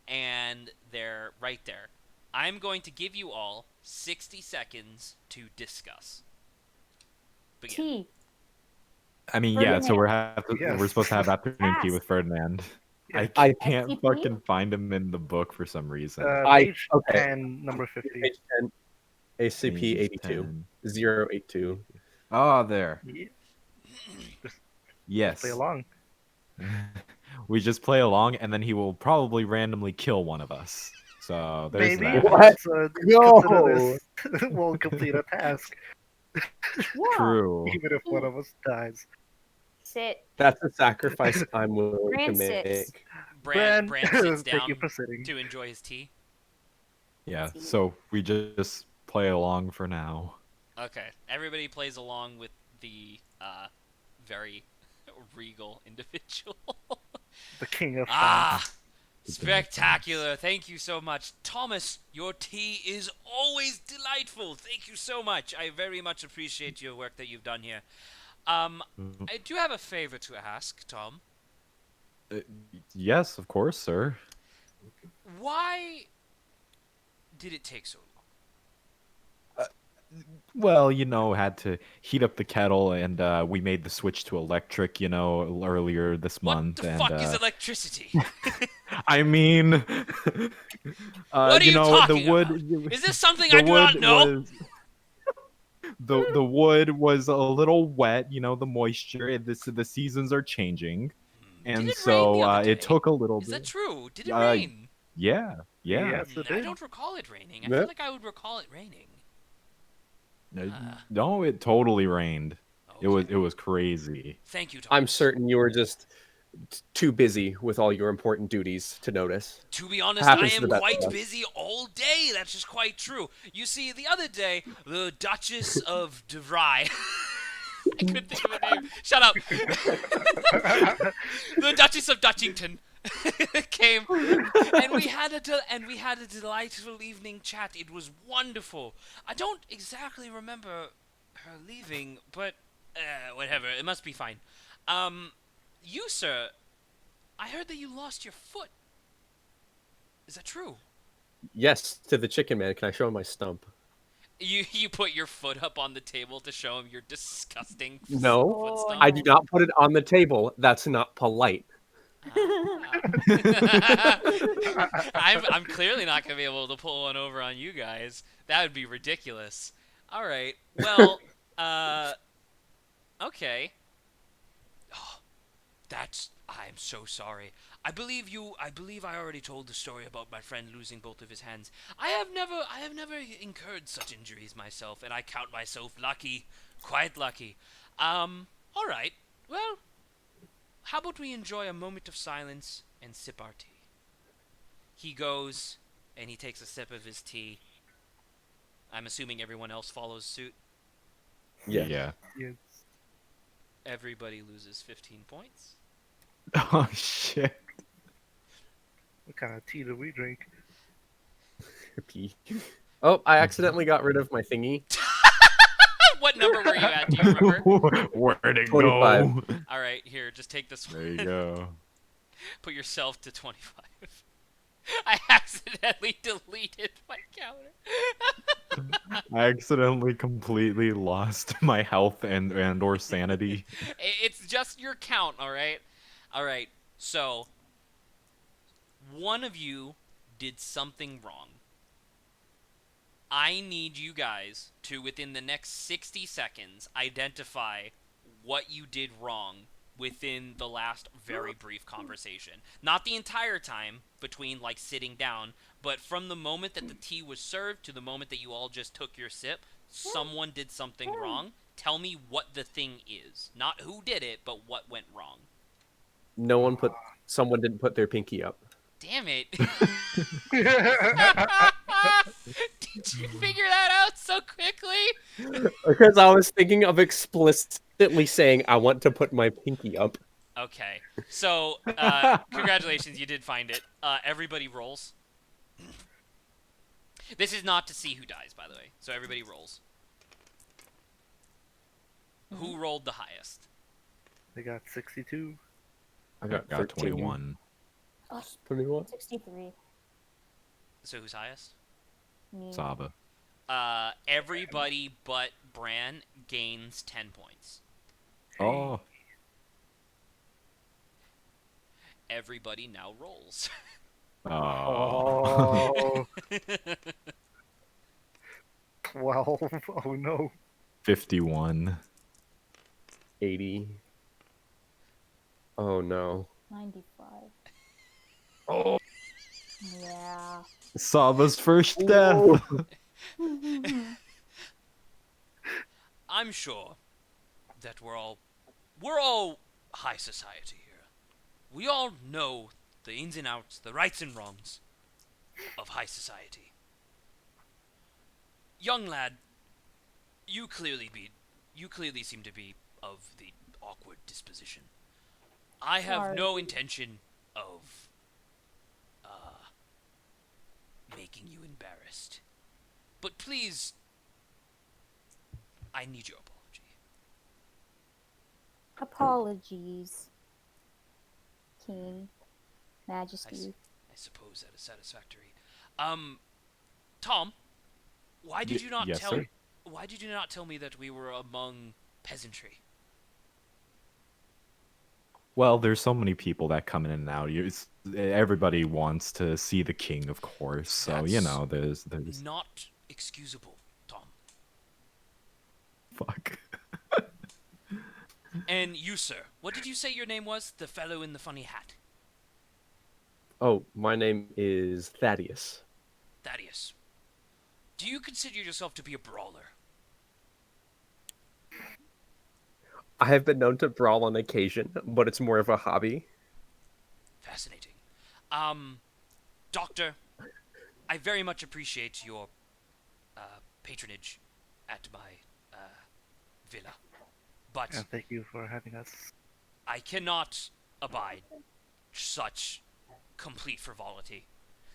and they're right there. I'm going to give you all 60 seconds to discuss. Begin. Tea. I mean, yeah. So Ferdinand. we're Yes. supposed to have afternoon tea Pass. with Ferdinand. Yeah. I can't SCP? fucking find him in the book for some reason. Page Okay. 10, number 50. Page 10, Page SCP-82, 10. 082. Oh, there. Yeah. Just Yes. play along. We just play along, and then he will probably randomly kill one of us. So there's Maybe, that. but What? consider No! this will complete a task, Yeah. True. even if one of us dies. Sit. That's a sacrifice I'm willing to Bran sits. make. Bran sits Thank you down for sitting. to enjoy his tea. Yeah. So we just play along for now. Okay, everybody plays along with the very regal individual. The king of fun. Ah, spectacular! Thank you so much, Thomas. Your tea is always delightful. Thank you so much. I very much appreciate your work that you've done here. I do have a favor to ask, Tom. Yes, of course, sir. Why did it take so long? Well, had to heat up the kettle, and we made the switch to electric, earlier this What month. the And fuck is electricity? I mean, What are you the talking wood. about? Is this something The I do wood not know? was the wood was a little wet. The moisture. The seasons are changing, Did and it rain the so other day? it took a little Is bit. that true? Did it Uh, rain? Yeah, yeah. Yes, it I did. don't recall it raining. I Yeah. feel like I would recall it raining. No, it totally rained. It Okay. was crazy. Thank you, Thomas. I'm certain you were just too busy with all your important duties to notice. To be honest, Happens I to am the best quite of us. busy all day. That's just quite true. You see, the other day, the Duchess of DeVry. I couldn't think of a name. Shut up. The Duchess of Dutchington came, and we had a delightful evening chat. It was wonderful. I don't exactly remember her leaving, but whatever. It must be fine. You, sir, I heard that you lost your foot. Is that true? Yes, to the chicken man. Can I show him my stump? You put your foot up on the table to show him your disgusting No, foot Oh, stump? I do not put it on the table. That's not polite. I'm clearly not gonna be able to pull one over on you guys. That would be ridiculous. All right. Well, okay. Oh, I'm so sorry. I believe I already told the story about my friend losing both of his hands. I have never incurred such injuries myself, and I count myself lucky, quite lucky. All right. Well, how about we enjoy a moment of silence and sip our tea? He goes and he takes a sip of his tea. I'm assuming everyone else follows suit. Yeah. Yeah. Yes. Everybody loses 15 points. Oh shit. What kind of tea do we drink? Pee. Oh, I accidentally got rid of my thingy. What number were you at? Do you remember? Where'd it 25. go? All right, here, just take this There you one. go. Put yourself to 25. I accidentally deleted my counter. I accidentally completely lost my health and or sanity. It's just your count, all right? All right. So, one of you did something wrong. I need you guys to, within the next 60 seconds, identify what you did wrong within the last very brief conversation. Not the entire time between, like, sitting down, but from the moment that the tea was served to the moment that you all just took your sip, someone did something wrong. Tell me what the thing is. Not who did it, but what went wrong. Someone didn't put their pinky up. Damn it. Did you figure that out so quickly? Because I was thinking of explicitly saying I want to put my pinky up. Okay. So, congratulations, you did find it. Everybody rolls. This is not to see who dies, by the way. So everybody rolls. Who rolled the highest? I got 62. I got, Got 21. Oh, 21. 63. So who's highest? Me. Saba. Everybody but Bran gains 10 points. Oh. Everybody now rolls. Oh. Oh, 12. Oh no. 51. 80. Oh no. 95. Oh. Yeah. Saba's first death. I'm sure that we're all high society here. We all know the ins and outs, the rights and wrongs of high society. Young lad, you clearly seem to be of the awkward disposition. I have Sorry. no intention of making you embarrassed. But please, I need your apology. Apologies, King, I Majesty. suppose that is satisfactory. Tom, why did you not yes, tell? sir? Why did you not tell me that we were among peasantry? Well, there's so many people that come in and out. Everybody wants to see the king, of course. So, you That's know, there's Not excusable, Tom. fuck. And you, sir, what did you say your name was? The fellow in the funny hat. Oh, my name is Thaddeus. Thaddeus. Do you consider yourself to be a brawler? I have been known to brawl on occasion, but it's more of a hobby. Fascinating. Doctor, I very much appreciate your patronage at my villa. But And thank you for having us. I cannot abide such complete frivolity.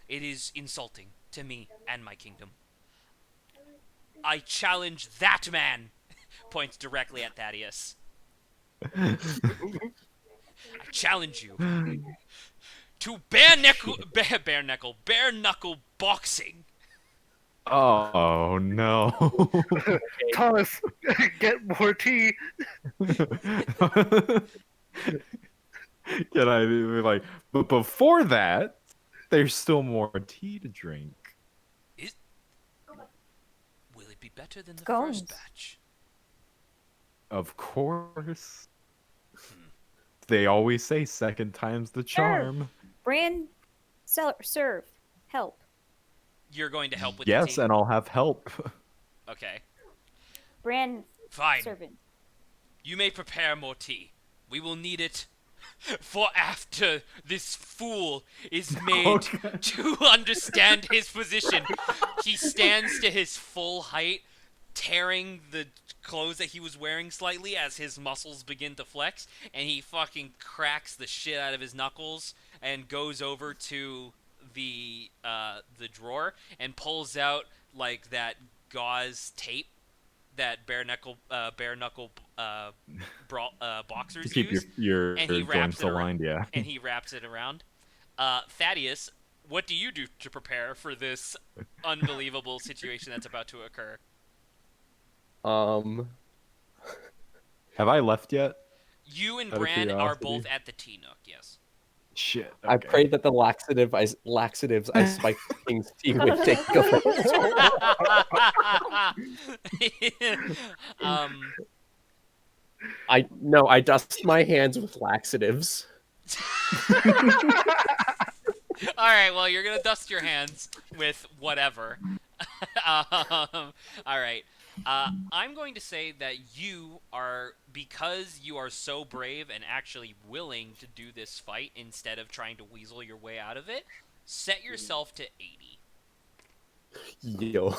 It is insulting to me and my kingdom. I challenge that man, points directly at Thaddeus. I challenge you to bare knuckle boxing. Oh, no. Thomas, get more tea. Can I be like, but before that, there's still more tea to drink. Will it be better than the Scones. first batch? Of course. They always say second time's the charm. Bran, serve, help. You're going to help with the Yes, tea? and I'll have help. Okay. Bran, Fine. servant. You may prepare more tea. We will need it for after this fool is made Okay. to understand his position. He stands to his full height, tearing the clothes that he was wearing slightly as his muscles begin to flex, and he fucking cracks the shit out of his knuckles and goes over to the drawer and pulls out like that gauze tape that bare knuckle boxers To keep use, your and he wraps joints it around, aligned, yeah. and he wraps it around. Thaddeus, what do you do to prepare for this unbelievable situation that's about to occur? Have I left yet? You and Out of Bran are curiosity. both at the tea nook, yes. Shit. I okay. prayed that the laxatives I spiked the king's tea would take effect. I dust my hands with laxatives. Alright, well, you're gonna dust your hands with whatever. Alright. I'm going to say that you are, because you are so brave and actually willing to do this fight instead of trying to weasel your way out of it, set yourself to 80. Yo.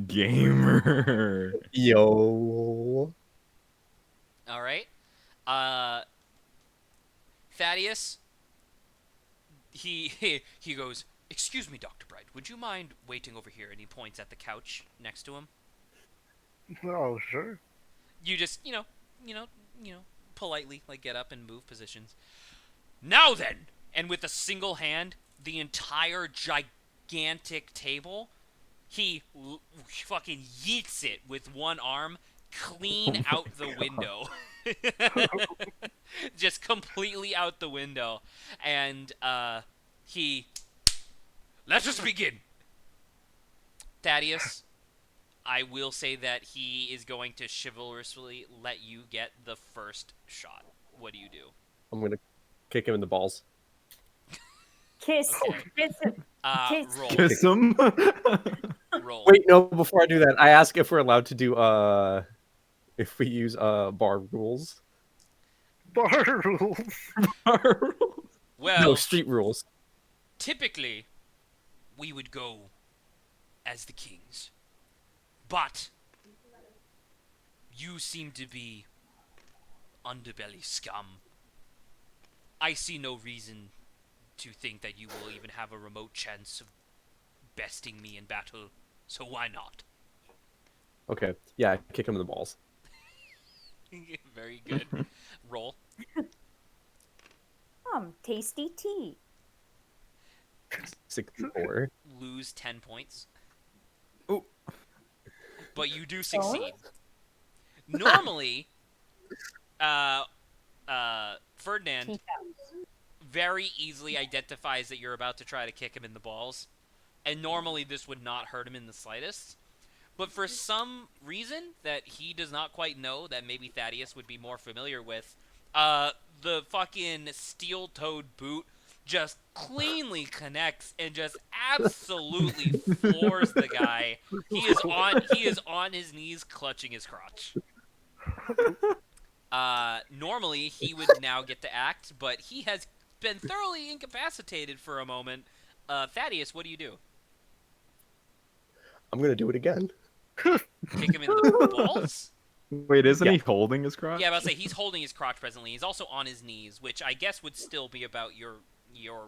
Gamer. Yo. All right. Uh, Thaddeus, he he goes, "Excuse me, Dr. Bright, would you mind waiting over here?" And he points at the couch next to him. Oh, sure. You just, you know, you know, politely like get up and move positions. Now then, and with a single hand, the entire gigantic table, fucking yeets it with one arm clean Oh out my the God. window. Just completely out the window. And he let us begin. Thaddeus, I will say that he is going to chivalrously let you get the first shot. What do you do? I'm gonna kick him in the balls. Kiss. Okay. Kiss him. Kiss. Roll. Kiss him. Roll. Wait, no, before I do that, I ask if we're allowed to do if we use bar rules. Bar rules. Well, No, street rules. typically, we would go as the kings. But you seem to be underbelly scum. I see no reason to think that you will even have a remote chance of besting me in battle, so why not? Okay, yeah, kick him in the balls. Very good. Roll. Tasty tea. 64. Lose 10 points. Ooh. But you do succeed. Normally, Ferdinand Tea very easily identifies that you're about to try to kick him in the balls, and normally this would not hurt him in the slightest. But for some reason that he does not quite know, that maybe Thaddeus would be more familiar with, the fucking steel-toed boot just cleanly connects and just absolutely floors the guy. He is on his knees clutching his crotch. Normally he would now get to act, but he has been thoroughly incapacitated for a moment. Thaddeus, what do you do? I'm gonna do it again. Kick him in the balls? Wait, isn't Yeah. he holding his crotch? Yeah, I was about to say, he's holding his crotch presently. He's also on his knees, which I guess would still be about your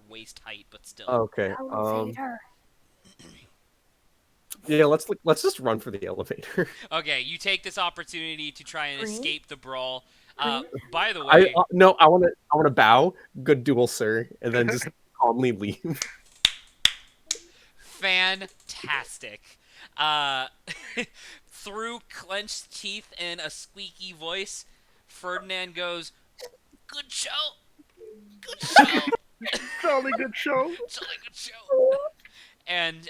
waist height, but still. Okay. elevator. Yeah, let's just run for the elevator. Okay, you take this opportunity to try and Green? escape the brawl. Green? By the way, No, I wanna bow. Good duel, sir, and then just calmly leave. fantastic. Through clenched teeth and a squeaky voice, Ferdinand goes, "Good show! Good show! Jolly good show. Jolly good show!" And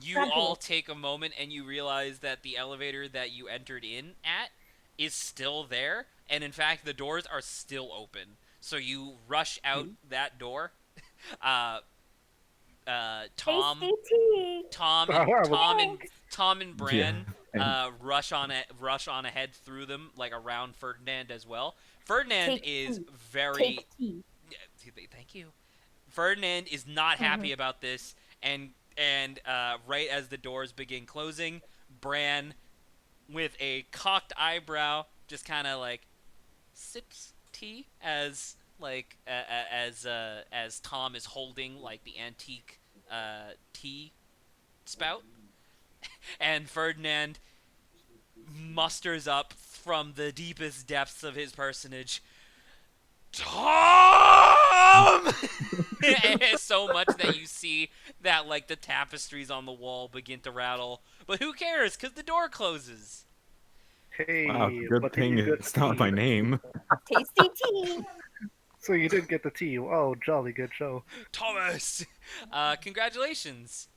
you all take a moment and you realize that the elevator that you entered in at is still there, and in fact the doors are still open. So you rush out that door. Tom, Tasty tea. Tom and Bran Yeah. rush on ahead through them, like around Ferdinand as well. Ferdinand Take is tea. very Take tea. thank you. Ferdinand is not happy about this, and right as the doors begin closing, Bran, with a cocked eyebrow, just kind of like sips tea as as Tom is holding like the antique tea spout, and Ferdinand musters up from the deepest depths of his personage, "Tom!" So much that you see that like the tapestries on the wall begin to rattle. But who cares? Because the door closes. Hey, Wow, good but thing you get it's not tea. my name. Tasty tea. So you did get the tea. Oh, jolly good show. Thomas, congratulations.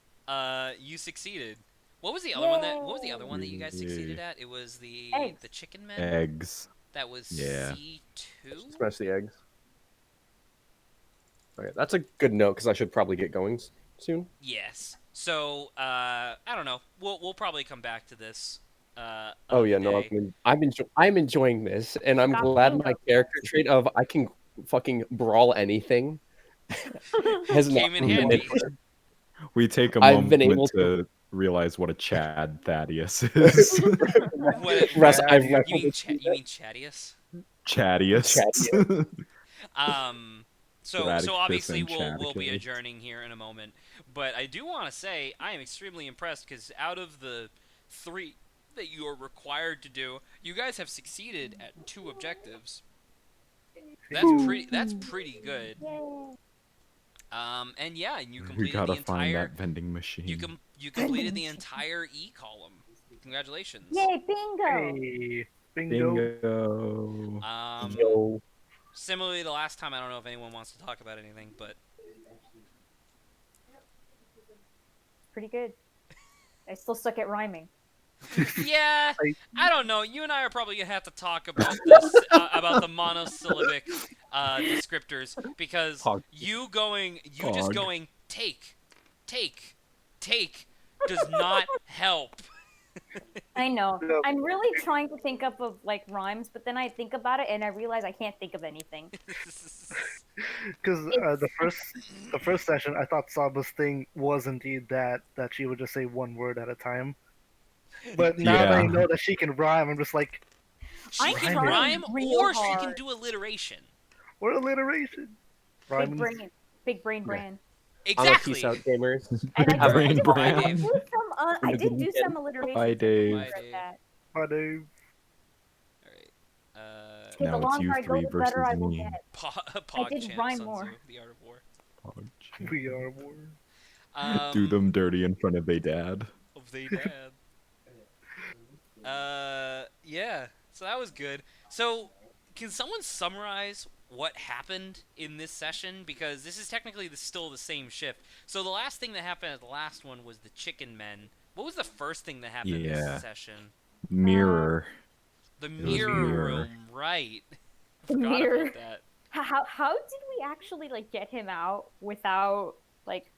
You succeeded. What was the other one that? What was the other one that you guys succeeded at? It was the Eggs. chicken men. Eggs. That was Yeah. C2. Smash the eggs. Okay, that's a good note because I should probably get going soon. Yes. So I don't know. We'll probably come back to this. Oh yeah, Another no, day. I'm enjoying this, and I'm Got glad bingo. my character trait of I can fucking brawl anything has not Came in been handy. We take a I've been moment able to to realize what a Chad Thaddeus is. I've Chad, You wrestled mean with you mean Chadius? Chadius. Chad. So Radicus obviously and we'll be Chadicus. adjourning here in a moment, but I do want to say I am extremely impressed because out of the 3 that you are required to do, you guys have succeeded at 2 objectives. That's pretty good. Yay. And yeah, and you We completed gotta the find entire that vending machine. you completed the entire E column. Congratulations. Yay, bingo. hey, bingo. Bingo. Yo, Similarly to last time, I don't know if anyone wants to talk about anything, but Pretty good. I still suck at rhyming. yeah, I- I don't know. You and I are probably gonna have to talk about this about the monosyllabic descriptors because Pog. you just Pog. going take, take does not help. I know. Yeah. I'm really trying to think up of like rhymes, but then I think about it and I realize I can't think of anything. Because the first session, I thought Saba's thing was indeed that she would just say one word at a time. But now that I Yeah. know that she can rhyme, I'm just like, She I'm can trying rhyme real or she can hard. do alliteration. what alliteration? Big Rhyming. brain. Big brain brand. I'm a peace Exactly. out gamers. And I Have a did, Brain I did, brand. do some, I Have a did good do weekend. some alliteration. Bye, Dave. Bye, Dave. That. My name. All right. Hey, the Now it's longer you I go, three the versus better I will me. get. Pog did Champ rhyme Sun more. Tzu, The Art of War. We are war. Do them dirty in front of they dad. Of they dad. Yeah. So that was good. So, can someone summarize what happened in this session? Because this is technically still the same shift. So the last thing that happened at the last one was the chicken men. What was the first thing that happened Yeah. this session? Mirror. The was mirror mirror. room, right? I The forgot mirror. about that. How did we actually like get him out without like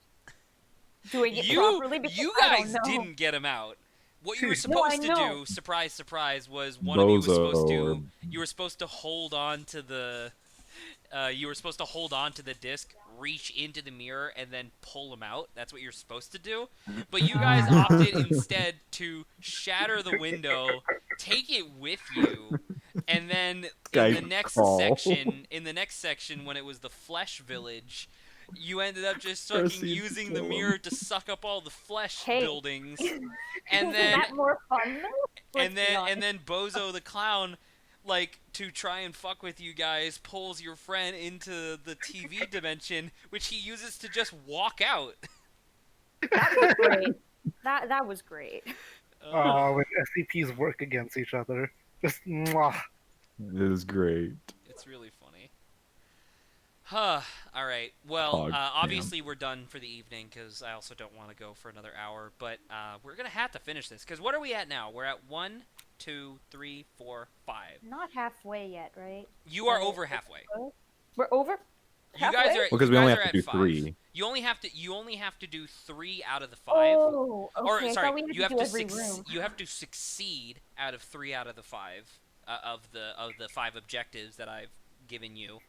doing it You properly? Because I guys don't know. didn't get him out. What you were I supposed to know. do, surprise, surprise, was one of you was supposed to Bozo. you were supposed to hold on to the disc, reach into the mirror, and then pull him out. That's what you're supposed to do. But you guys opted instead to shatter the window, take it with you, and then Guy in the next crawl. section, when it was the flesh village, you ended up just Proceed fucking to using the kill him. mirror to suck up all the flesh Hey. buildings, Isn't and then that more fun though? Let's be honest. and then Bozo the clown, like, to try and fuck with you guys, pulls your friend into the TV dimension, which he uses to just walk out. That was great. That was great. When SCPs work against each other. Just mwah. It is great. It's really funny. Huh. All right. Well, Pog obviously we're done for the evening because I also don't want to go for another hour. But we're gonna have to finish this because what are we at now? We're at 1, 2, 3, 4, 5. Not halfway yet, right? You are over halfway. We're over. You guys Halfway? are Because you we only guys have are to at do 5. 3. You only have to do 3 out of the 5. Oh, okay. Or I sorry, thought we had you have do to every room. you have to succeed out of 3 out of the 5 of the 5 objectives that I've given you,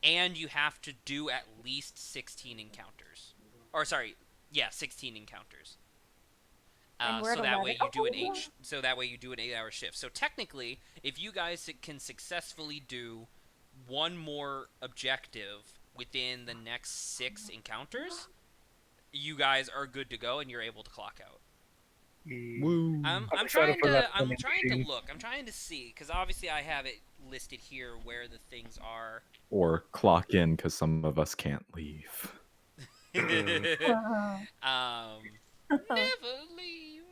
and you have to do at least 16 encounters. Or sorry, yeah, 16 encounters. And we're So at that way 11. you do an Oh, 8. So that way you do an 8-hour shift. So technically, if you guys can successfully do one more objective within the next 6 encounters, you guys are good to go and you're able to clock out. Yeah. Woo. I'm excited trying for to that I'm vending trying to machine. look. I'm trying to see because obviously I have it listed here where the things are. Or clock in because some of us can't leave. Never leave.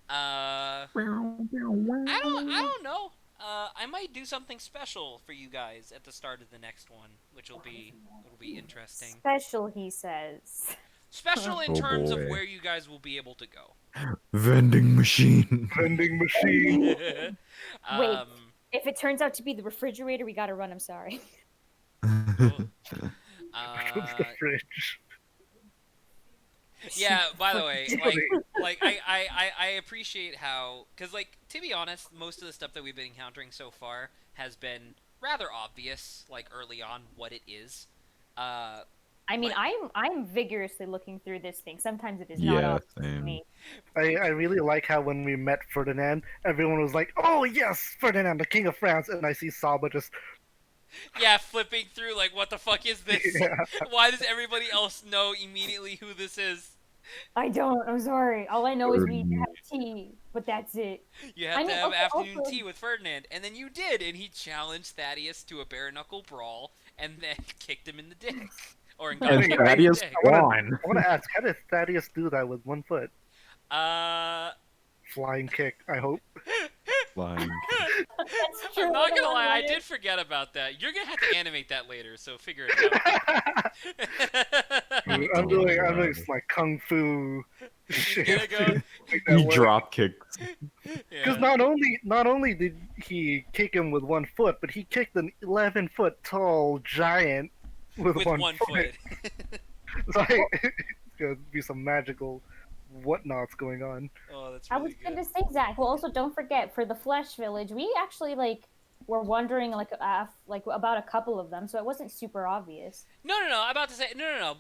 I don't know. I might do something special for you guys at the start of the next one, which will be interesting. Special, he says. Special in Oh, terms of boy. where you guys will be able to go. Vending machine. Vending machine. um, If it turns out to be the refrigerator, we gotta run. I'm sorry. It's the fridge. Yeah, by the way, I appreciate how, because, like, to be honest, most of the stuff that we've been encountering so far has been rather obvious, like, early on, what it is. Uh, I mean, but, I'm vigorously looking through this thing. Sometimes it is not Yeah, obvious to same. me. I really like how when we met Ferdinand, everyone was like, "Oh yes, Ferdinand, the King of France," and I see Saba just yeah, flipping through, like, what the fuck is this? yeah. Why does everybody else know immediately who this is? I don't. I'm sorry. All I know is we Ferdinand. have tea, but that's it. You have I to mean, have okay. afternoon Also, tea with Ferdinand, and then you did, and he challenged Thaddeus to a bare knuckle brawl, and then kicked him in the dick, or got And kicked in the Thaddeus dick. won. I want to ask, how did Thaddeus do that with one foot? Uh, Flying kick, I hope. Flying. that's true. I'm not gonna One lie, I minute. did forget about that. You're gonna have to animate that later, so figure it I'm out. doing some, like kung fu He's shit gonna go. to make He that work. drop kicks. Because Yeah. not only did he kick him with one foot, but he kicked an 11-foot tall giant with, With one foot. It's like it's gonna be some magical whatnots going on. Oh, that's I was really good. gonna say, Zach. Well, also don't forget for the Flesh Village, we actually were wondering like about a couple of them, so it wasn't super obvious. No. I'm about to say no.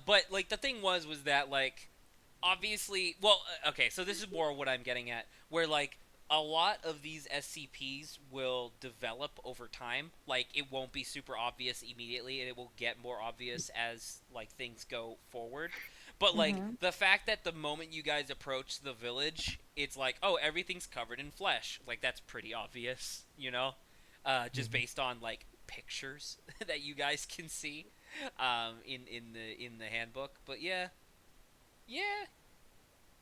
But like the thing was that like obviously, well, okay. So this is more what I'm getting at, where like a lot of these SCPs will develop over time. Like it won't be super obvious immediately, and it will get more obvious as like things go forward. But like Mhm. the fact that the moment you guys approach the village, it's like, oh, everything's covered in flesh. Like that's pretty obvious, you know, just based on like pictures that you guys can see in the handbook. But yeah, yeah.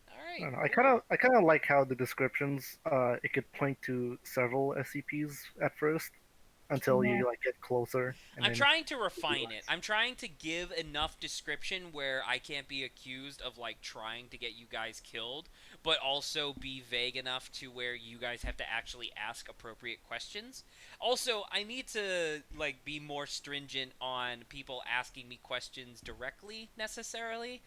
All I right. don't know. I kind of like how the descriptions it could point to several SCPs at first until Yeah. you like get closer and I'm then trying to refine it. I'm trying to give enough description where I can't be accused of like trying to get you guys killed, but also be vague enough to where you guys have to actually ask appropriate questions. Also, I need to like be more stringent on people asking me questions directly necessarily,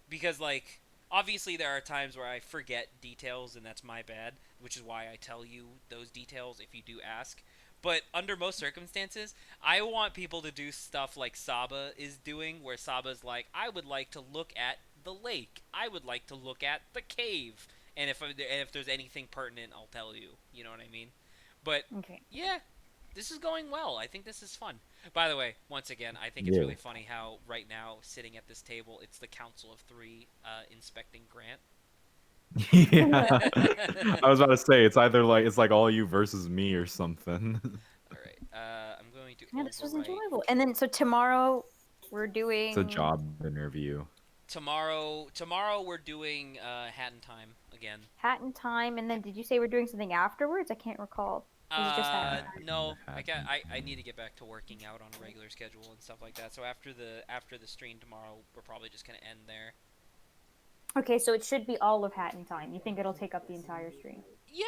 because like obviously there are times where I forget details and that's my bad, which is why I tell you those details if you do ask. But under most circumstances, I want people to do stuff like Saba is doing, where Saba's like, I would like to look at the lake. I would like to look at the cave. And if there's anything pertinent, I'll tell you. You know what I mean? But Okay. yeah, this is going well. I think this is fun. By the way, once again, I think it's Yeah. really funny how right now, sitting at this table, it's the Council of Three inspecting Grant. Yeah. I was about to say it's like all you versus me or something. All right, I'm going to Yeah, this was overwrite. enjoyable. And then so tomorrow we're doing It's a job interview. Tomorrow we're doing Hat in Time again. hat and time. And then did you say we're doing something afterwards? I can't recall. Was it just hat? No, Hat I, in I need to get back to working out on a regular schedule and stuff like that. So after the stream tomorrow, we're probably just gonna end there. Okay, so it should be all of hat and time. You think it'll take up the entire stream? Yeah,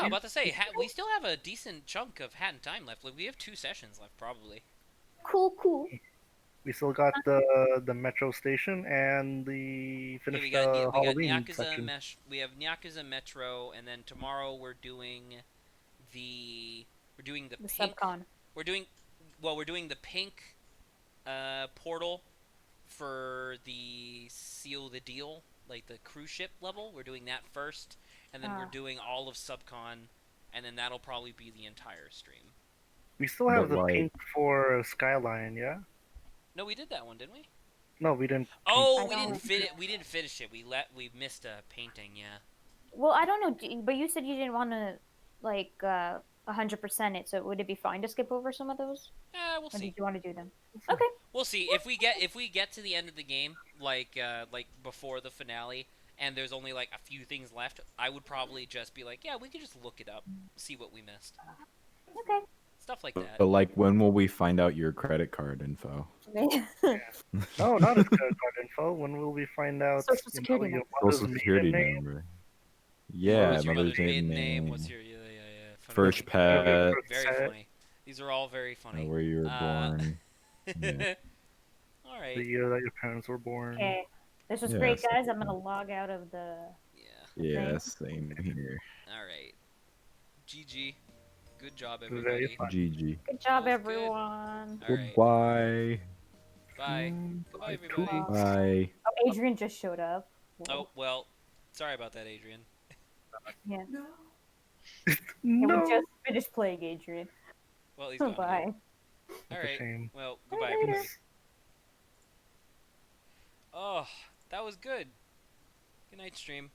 I'm about to say we still have a decent chunk of Hat in Time left. Like we have 2 sessions left probably. Cool. we still got the metro station and the Yeah, finished we got Halloween Nyakuza section. we have Nyakuza Metro, and then tomorrow we're doing the The pink. subcon. We're doing the pink portal for the Seal the Deal, like the cruise ship level. We're doing that first, and then we're Ah. doing all of Subcon, and then that'll probably be the entire stream. We still have But, the like- pink for Skyline, yeah? No, we did that one, didn't we? No, we didn't. Oh, I we didn't don't- we didn't finish it. We missed a painting. Yeah. Well, I don't know, but you said you didn't want to like 100% it. So would it be fine to skip over some of those, We'll or see. did you want to do them? Okay. We'll see if we get to the end of the game, like before the finale, and there's only like a few things left. I would probably just be like, yeah, we could just look it up, see what we missed, Okay. stuff like that. But like, when will we find out your credit card info? No, not his credit card info. When will we find out Social security your number. mother's Social maiden security name? number. Yeah, What's your mother's maiden name? name. What's your yeah. First Funny. pet. Very Pet. funny. These are all very funny. Where you were born. Yeah. All right. The year that your parents were born. Okay. This was Yeah, great, same guys. I'm here. gonna log out of the. Yeah. Yeah, same here. All right. GG. Good job, Very everybody. fun. GG. Good job, That was good. everyone. All right. Goodbye. Bye. Goodbye, everybody. Bye. Oh, Adrian just showed up. Oh, well, sorry about that, Adrian. Yeah. And we No. just finished playing Adrian. Well, he's gone Bye. again. All That's a right. shame. Well, goodbye, Later. everybody. Oh, that was good. Good night, stream.